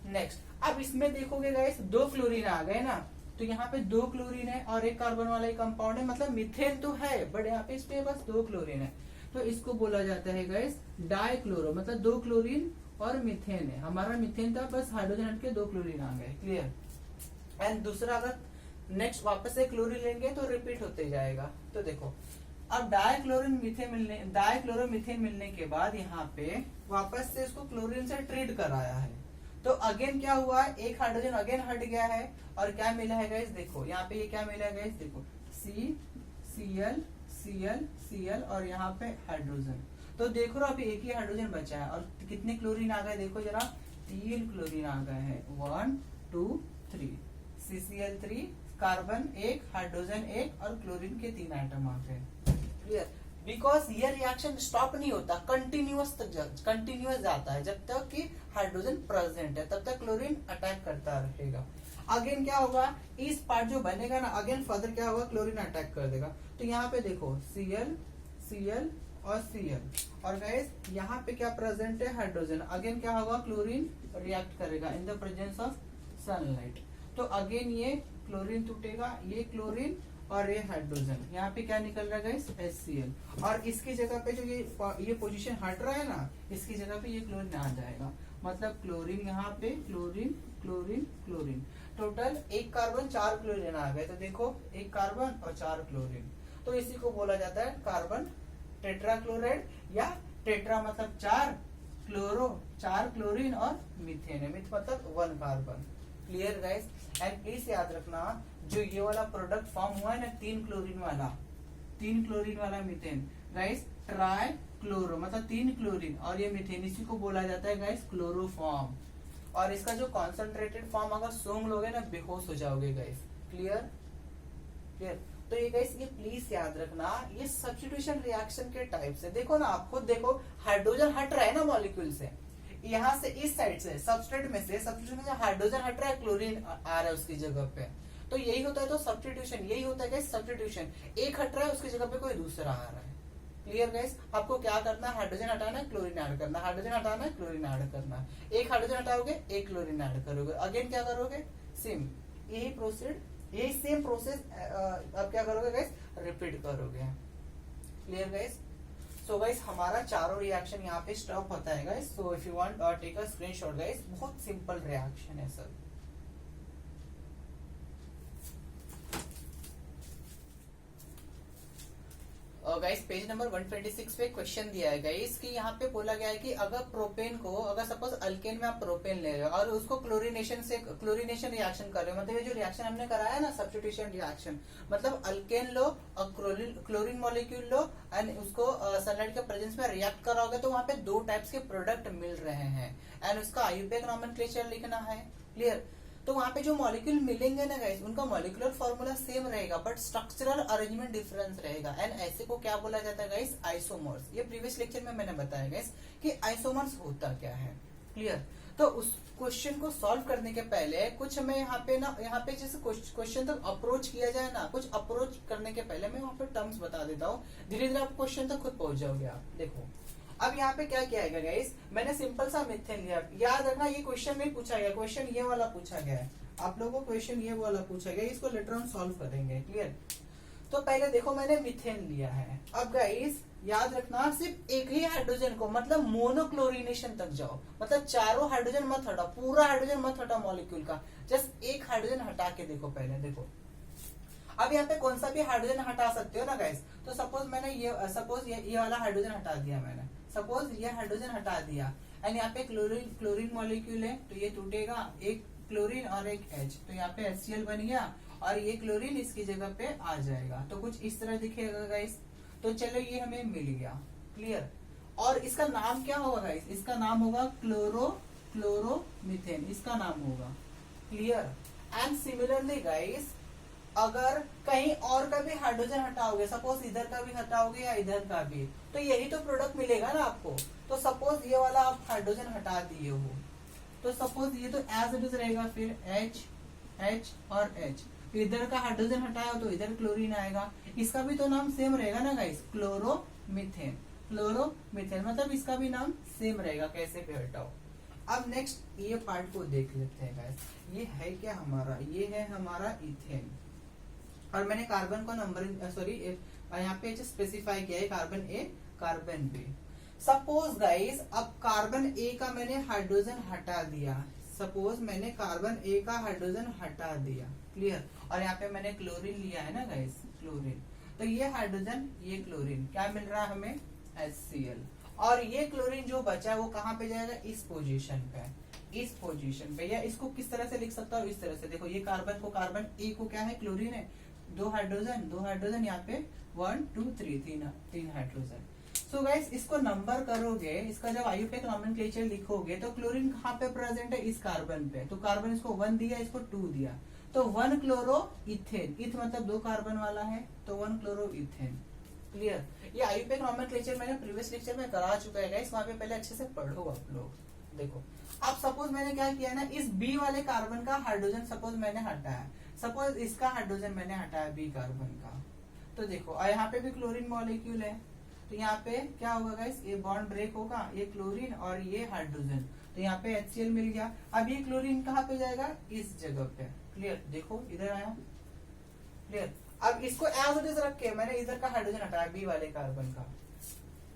नेक्स्ट, अब इसमें देखोगे गाइस 2 क्लोरीन आ गए ना, तो यहाँ पे 2 क्लोरीन है और एक कार्बन वाला ही कंपाउंड है, मतलब मीथेन तो है बट यहाँ पे इस पे बस 2 क्लोरीन है, तो इसको बोला जाता है गाइस डाइक्लोरो, मतलब 2 क्लोरीन और मीथेन है। हमारा मीथेन था, बस हाइड्रोजन हट के 2 क्लोरीन आ गए। क्लियर? एंड दूसरा अगर नेक्स्ट वापस से क्लोरीन लेंगे तो रिपीट होते जाएगा। तो देखो अब डाइक्लोरोमीथेन मिलने के बाद यहाँ पे वापस से इसको क्लोरीन से ट्रीट कराया है, तो अगेन क्या हुआ, एक हाइड्रोजन अगेन हट गया है, और क्या मिला है गाइस, देखो यहाँ पे ये क्या मिला है गाइस, देखो CCl Cl Cl और यहाँ पे हाइड्रोजन। तो देखो अभी एक ही हाइड्रोजन बचा है, और कितने क्लोरीन आ गए, देखो जरा 3 क्लोरीन आ गए हैं, 1 2 3, CCl3, कार्बन 1, हाइड्रोजन 1 और क्लोरीन के 3 आइटम आ गए। क्लियर? बिकॉज ये रिएक्शन स्टॉप नहीं होता, कंटिन्यूअस जाता है, जब तक कि हाइड्रोजन प्रेजेंट है तब तक क्लोरीन अटैक करता रहेगा। अगेन क्या होगा, इस पार्ट जो बनेगा ना, अगेन फर्दर क्या होगा, क्लोरीन अटैक कर देगा। तो यहाँ पे देखो Cl Cl और Cl, और गाइस यहाँ पे क्या प्रेजेंट है, हाइड्रोजन। अगेन क्या होगा, क्लोरीन रिएक्ट करेगा इन द प्रेजेंस ऑफ सनलाइट। तो अगेन ये क्लोरीन टूटेगा, ये क्लोरीन और ये हाइड्रोजन, यहाँ पे क्या निकल रहा है गाइस, HCl। और इसकी जगह पे जो ये पोजीशन हट रहा है ना, इसकी जगह पे ये क्लोरीन आ जाएगा। मतलब क्लोरीन यहाँ पे, क्लोरीन क्लोरीन क्लोरीन, टोटल एक कार्बन 4 क्लोरीन आ गए। तो देखो एक कार्बन और 4 क्लोरीन, तो इसी को बोला जाता है कार्बन टेट्राक्लोराइड, या टेट्रा मतलब 4, क्लोरो 4 क्लोरीन और मीथेन है, मिथ मतलब 1 carbon. Clear guys? And please याद रखना, जो ये वाला प्रोडक्ट फॉर्म हुआ है ना 3 क्लोरीन वाला मीथेन गाइस, ट्राई क्लोरो मतलब 3 क्लोरीन और ये मीथेन, इसी को बोला जाता है गाइस क्लोरोफॉर्म। और इसका जो कॉन्सेंट्रेटेड फॉर्म अगर सूंघ लोगे ना, बेहोश हो जाओगे गाइस। क्लियर? तो ये गाइस, ये प्लीज याद रखना, ये सब्स्टिट्यूशन रिएक्शन के टाइप से। देखो ना, आप खुद देखो, हाइड्रोजन हट रहा है ना मॉलिक्यूल से, यहाँ से इस साइड से सब्सट्रेट में से, सब्स्टिट्यूशन में हाइड्रोजन हट रहा है, क्लोरीन आ रहा है उसकी जगह पे। तो यही होता है, तो सब्स्टिट्यूशन यही होता है गाइस, सब्स्टिट्यूशन। एक हट रहा है, उसकी जगह पे कोई दूसरा आ रहा है। Clear guys? आपको क्या करना है, हाइड्रोजन हटाना है, क्लोरीन ऐड करना, हाइड्रोजन हटाना है, क्लोरीन ऐड करना। एक हाइड्रोजन हटाओगे, एक क्लोरीन ऐड करोगे, अगेन क्या करोगे, सेम यही प्रोसीड, यही सेम प्रोसेस अब क्या करोगे गाइस, रिपीट करोगे। Clear guys? सो गाइस, हमारा चारों रिएक्शन यहाँ पे स्टॉप होता है guys. So if you want take a screenshot guys, बहुत सिंपल रिएक्शन है सर। गाइस पेज नंबर 126 पे क्वेश्चन दिया है गाइस, कि यहाँ पे बोला गया है कि अगर प्रोपेन को, अगर सपोज अल्केन में आप प्रोपेन ले रहे हो और उसको क्लोरीनेशन रिएक्शन कर रहे हो, मतलब ये जो रिएक्शन हमने कराया है ना, सब्स्टिट्यूशन रिएक्शन, मतलब अल्केन लो और क्लोरीन मॉलिक्यूल लो एंड उसको सनलाइट के प्रेजेंस में रिएक्ट कराओगे, तो वहाँ पे 2 टाइप्स के प्रोडक्ट मिल रहे हैं एंड उसका आईयूपीएक नॉमेनक्लेचर लिखना है। क्लियर? तो वहां पे जो मॉलिक्यूल मिलेंगे ना गाइस, उनका मॉलिक्यूलर फॉर्मूला सेम रहेगा बट स्ट्रक्चरल अरेंजमेंट डिफरेंस रहेगा। एंड ऐसे को क्या बोला जाता है गाइस, आइसोमर्स। ये प्रीवियस लेक्चर में मैंने बताया गाइस कि आइसोमर्स होता क्या है। क्लियर? तो उस क्वेश्चन को सॉल्व करने के पहले कुछ हमें यहाँ पे जैसे क्वेश्चन तक अप्रोच किया जाए ना, कुछ अप्रोच करने के पहले मैं वहां पे टर्म्स बता देता हूँ, धीरे धीरे आप क्वेश्चन तक खुद पहुंच जाओगे आप। देखो अब यहाँ पे क्या किया है गाइस, मैंने सिंपल सा मीथेन लिया। याद रखना, ये क्वेश्चन नहीं पूछा गया, क्वेश्चन ये वाला पूछा गया है आप लोगों को, क्वेश्चन ये वाला पूछा गया, इसको लेटर ऑन सॉल्व करेंगे। क्लियर? तो पहले देखो मैंने मीथेन लिया है। अब गाइस याद रखना, सिर्फ एक ही हाइड्रोजन को, मतलब मोनोक्लोरिनेशन तक जाओ, मतलब चारों हाइड्रोजन मत हटाओ, पूरा हाइड्रोजन मत हटाओ मॉलिक्यूल का, जस्ट एक हाइड्रोजन हटा के देखो पहले। देखो अब यहाँ पे कौन सा भी हाइड्रोजन हटा सकते हो ना गाइस। तो सपोज मैंने ये वाला हाइड्रोजन हटा दिया मैंने, सपोज ये हाइड्रोजन हटा दिया एंड यहाँ पे क्लोरीन मॉलिक्यूल है, तो ये टूटेगा, एक क्लोरीन और एक H, तो यहाँ पे HCl बन गया और ये क्लोरीन इसकी जगह पे आ जाएगा, तो कुछ इस तरह दिखेगा गाइस। तो चलो ये हमें मिल गया। क्लियर? और इसका नाम क्या होगा गाइस, इसका नाम होगा क्लोरोमीथेन, इसका नाम होगा। क्लियर? एंड सिमिलरली गाइस, अगर कहीं और का भी हाइड्रोजन हटाओगे, सपोज इधर का भी हटाओगे या इधर का भी, तो यही तो प्रोडक्ट मिलेगा ना आपको। तो सपोज ये वाला आप हाइड्रोजन हटा दिए हो, तो सपोज ये तो एज इट इज रहेगा, फिर H और H, इधर का हाइड्रोजन हटाया तो इधर क्लोरीन आएगा, इसका भी तो नाम सेम रहेगा ना गाइस, क्लोरोमीथेन। मतलब इसका भी नाम सेम रहेगा, कैसे भी हटाओ। अब नेक्स्ट ये पार्ट को देख लेते हैं गाइस, ये है क्या हमारा, ये है हमारा इथेन, और मैंने कार्बन को नंबरिंग यहाँ पे स्पेसिफाई किया है, carbon A carbon B। Suppose guys अब कार्बन A का मैंने हाइड्रोजन हटा दिया, सपोज मैंने कार्बन A का हाइड्रोजन हटा दिया। क्लियर? और यहाँ पे मैंने क्लोरीन लिया है ना गाइस, क्लोरीन, तो ये हाइड्रोजन ये क्लोरीन, क्या मिल रहा है हमें, HCl। और ये क्लोरीन जो बचा है वो कहाँ पे जाएगा, इस पोजीशन पे, या इसको किस तरह से लिख सकता हूँ, इस तरह से। देखो ये कार्बन को, कार्बन A को क्या है, क्लोरीन है, 2 हाइड्रोजन यहाँ पे 1 2 3 तीन हाइड्रोजन। सो गाइस इसको नंबर करोगे, इसका जब आईयूपीएक नॉमेनक्लेचर लिखोगे तो क्लोरीन कहाँ पे प्रेजेंट है, इस कार्बन पे, तो कार्बन इसको 1 दिया, इसको 2 दिया, तो 1 क्लोरो इथेन, इथ मतलब 2 कार्बन वाला है, तो 1 क्लोरो इथेन। क्लियर। ये आईयूपीएक नॉमेनक्लेचर मैंने प्रीवियस लेक्चर में करा चुका है गाइस, वहां पे पहले अच्छे से पढ़ो आप लोग। देखो अब सपोज मैंने क्या किया ना, इस बी वाले कार्बन का हाइड्रोजन सपोज मैंने हटाया, सपोज इसका हाइड्रोजन मैंने हटाया बी कार्बन का, तो देखो और यहाँ पे भी क्लोरीन मॉलिक्यूल है, तो यहाँ पे क्या होगा गाइस, ये बॉन्ड ब्रेक होगा, ये क्लोरीन और ये हाइड्रोजन, तो यहाँ पे HCl मिल गया। अब ये क्लोरीन कहाँ पे जाएगा, इस जगह पे। क्लियर, देखो इधर आया। क्लियर, अब इसको एज इट इज रख के मैंने इधर का हाइड्रोजन हटाया बी वाले कार्बन का,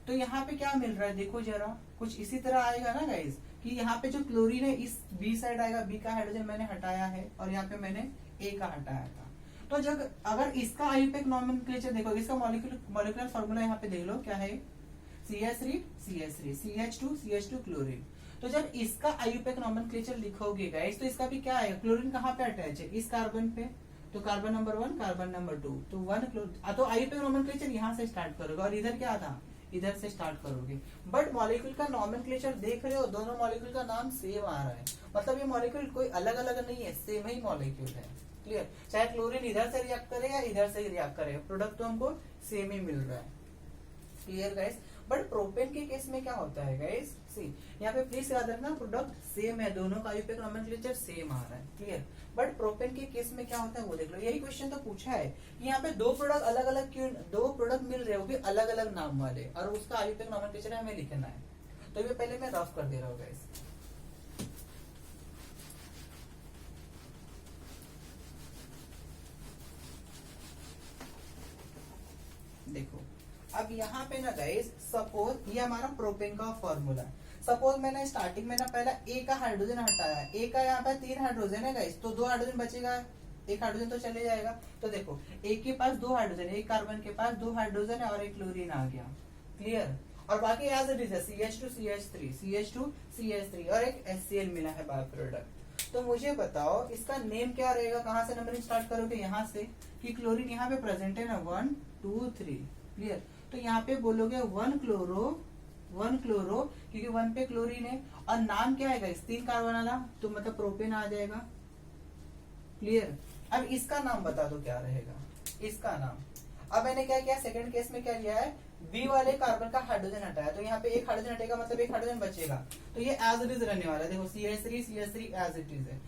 तो यहाँ पे क्या मिल रहा है, देखो जरा कुछ इसी तरह आएगा ना गाइस, कि यहाँ पे जो क्लोरीन है इस बी साइड आएगा, बी का हाइड्रोजन मैंने हटाया है और यहाँ पे मैंने ए का हटाया था। तो जब अगर इसका आईयूपीएक नॉमेनक्लेचर देखो, इसका मॉलिक्यूलर फॉर्मूला यहाँ पे देख लो क्या है, CH3 CH3 CH2 CH2 chlorine. तो जब इसका आईयूपीएक नॉमेनक्लेचर लिखोगे गाइस, तो इसका भी क्या है, क्लोरीन कहाँ पे अटैच है, इस कार्बन पे, तो कार्बन नंबर 1 कार्बन नंबर 2, तो 1 तो आईयूपीएक नॉमेनक्लेचर यहाँ से स्टार्ट करोगे और इधर क्या था, इधर से स्टार्ट करोगे। बट मॉलिक्यूल का नॉमेनक्लेचर देख रहे हो, दोनों मॉलिक्यूल का नाम सेम आ रहा है, मतलब ये मॉलिक्यूल कोई अलग अलग नहीं है, सेम ही मॉलिक्यूल है। क्लियर, चाहे क्लोरीन इधर से रिएक्ट करे या इधर से रिएक्ट करे, प्रोडक्ट तो हमको सेम ही मिल रहा है। क्लियर गाइस, बट प्रोपेन के केस में क्या होता है गाइस, सी यहाँ पे प्लीज याद रखना, प्रोडक्ट सेम है, दोनों का आईयूपीएक नॉमेनक्लेचर सेम आ रहा है। क्लियर, बट प्रोपेन के केस में क्या होता है वो देख लो, यही क्वेश्चन तो पूछा है कि यहाँ पे दो प्रोडक्ट अलग अलग क्यों, दो प्रोडक्ट मिल रहे हैं वो भी अलग अलग नाम वाले, और उसका आईयूपीएक नॉमेनक्लेचर हमें लिखना है। तो ये पहले मैं रफ कर दे रहा हूँ गाइस। देखो अब यहाँ पे ना गाइस, सपोज ये हमारा प्रोपेन का फॉर्मूला है, सपोज मैंने स्टार्टिंग में ना पहला ए का हाइड्रोजन हटाया, ए का यहाँ पे 3 हाइड्रोजन है गाइस, तो 2 हाइड्रोजन बचेगा, एक हाइड्रोजन तो चले जाएगा। तो देखो ए के पास 2 हाइड्रोजन, एक कार्बन के पास 2 हाइड्रोजन है और एक क्लोरीन आ गया। क्लियर, और बाकी एज इट इज है CH2 CH3 CH2 CH3 और एक HCl मिला है बाय प्रोडक्ट। तो मुझे बताओ इसका नेम क्या रहेगा, कहाँ से नंबरिंग स्टार्ट करोगे, यहाँ से, कि क्लोरीन यहाँ पे प्रेजेंट है ना 1 2 3। क्लियर, तो यहाँ पे बोलोगे 1 क्लोरो क्योंकि 1 पे क्लोरीन है, और नाम क्या आएगा, इस 3 कार्बन वाला, तो मतलब प्रोपेन आ जाएगा। क्लियर, अब इसका नाम बता दो क्या रहेगा, इसका नाम। अब मैंने क्या किया, सेकंड केस में क्या किया है, बी वाले कार्बन का हाइड्रोजन हटाया, तो यहाँ पे एक हाइड्रोजन हटेगा, मतलब एक हाइड्रोजन बचेगा, तो ये एज इट इज रहने वाला है। देखो CH3 एज इट इज है,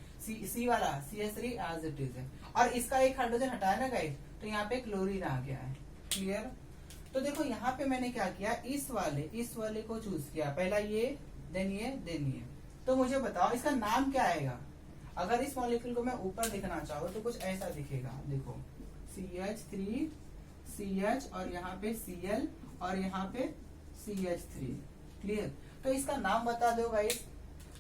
सी वाला CH3 एज इट इज है, और इसका एक हाइड्रोजन हटाया ना गाइस, तो यहाँ पे क्लोरीन आ गया है। क्लियर, तो देखो यहाँ पे मैंने क्या किया, इस वाले को चूज किया, पहला ये, देन ये। तो मुझे बताओ इसका नाम क्या आएगा। अगर इस मॉलिक्यूल को मैं ऊपर दिखना चाहूँ तो कुछ ऐसा दिखेगा, देखो CH3 CH और यहाँ पे Cl और यहाँ पे CH3। क्लियर, तो इसका नाम बता दो गाइस।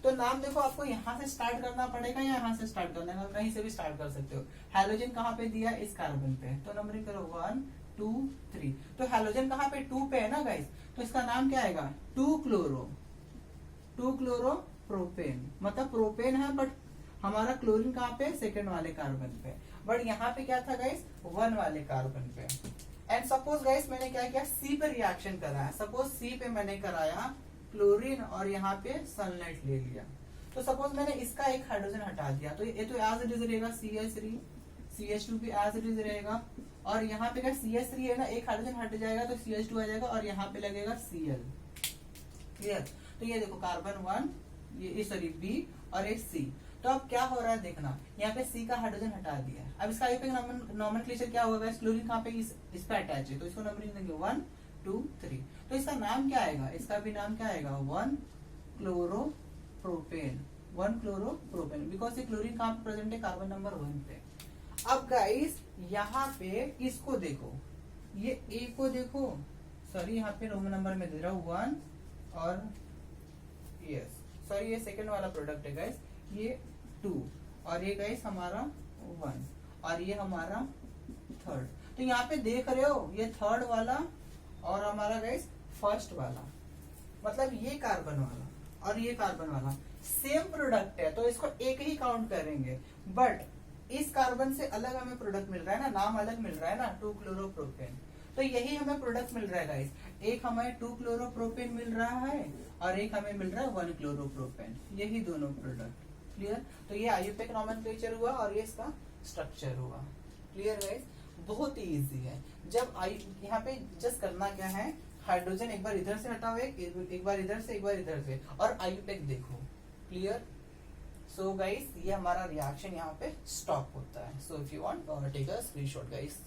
तो नाम देखो आपको यहाँ से स्टार्ट करना पड़ेगा या यहाँ से स्टार्ट करना है, कहीं से भी स्टार्ट कर सकते हो। हैलोजन कहाँ पे दिया, इस कार्बन पे, तो नंबरिंग करो 1 2 3। तो हैलोजन कहाँ पे 2 पे है ना गाइस, तो इसका नाम क्या आएगा, 2 क्लोरो प्रोपेन, मतलब प्रोपेन है बट हमारा क्लोरीन कहाँ पे, सेकंड वाले कार्बन पे, बट यहाँ पे क्या था गाइस, 1 वाले कार्बन पे। एंड सपोज गाइस मैंने क्या किया, सी पे रिएक्शन कराया, सपोज सी पे मैंने कराया क्लोरीन और यहाँ पे सनलाइट ले लिया, तो सपोज मैंने इसका एक हाइड्रोजन हटा दिया, तो ये तो एज इट इज रहेगा CH3 CH2 भी एज इट इज रहेगा, और यहाँ पे क्या CH3 है ना, एक हाइड्रोजन हट जाएगा तो CH2 आ जाएगा और यहाँ पे लगेगा Cl। क्लियर, तो ये देखो कार्बन 1, ये सॉरी B और एक C। तो अब क्या हो रहा है देखना, यहाँ पे C का हाइड्रोजन हटा दिया, अब इसका आईयूपीएक नॉमेनक्लेचर क्या होगा, क्लोरीन कहाँ पे इस पे अटैच है, तो इसको नंबरिंग देंगे 1 2 3। तो इसका नाम क्या आएगा, इसका भी नाम क्या आएगा, 1 क्लोरोप्रोपेन, बिकॉज ये क्लोरीन कहाँ पे प्रेजेंट है, कार्बन नंबर 1 पे। अब गाइस यहाँ पे इसको देखो, ये ए को देखो, सॉरी यहाँ पे रोमन नंबर में दे रहा हूँ 1 और यस सॉरी ये सेकंड वाला प्रोडक्ट है गाइस, ये 2 और ये गाइस हमारा 1 और ये हमारा थर्ड। तो यहाँ पे देख रहे हो ये थर्ड वाला और हमारा गाइस फर्स्ट वाला, मतलब ये कार्बन वाला और ये कार्बन वाला सेम प्रोडक्ट है, तो इसको एक ही काउंट करेंगे। बट इस कार्बन से अलग हमें प्रोडक्ट मिल रहा है ना, नाम अलग मिल रहा है ना, 2 क्लोरोप्रोपेन। तो यही हमें प्रोडक्ट मिल रहा है गाइस, एक हमें 2 क्लोरोप्रोपेन मिल रहा है और एक हमें मिल रहा है 1 क्लोरोप्रोपेन, यही दोनों प्रोडक्ट। क्लियर, तो ये आईयूपीएक नॉमेनक्लेचर हुआ और ये इसका स्ट्रक्चर हुआ। क्लियर गाइस, बहुत ही इजी है। जब आई यहाँ पे जस्ट करना क्या है, हाइड्रोजन एक बार इधर से हटाओ, एक बार इधर से, एक बार इधर से, और आयुपेक देखो। क्लियर? सो गाइस ये हमारा रिएक्शन यहाँ पे स्टॉप होता है। So if you want take a screenshot guys.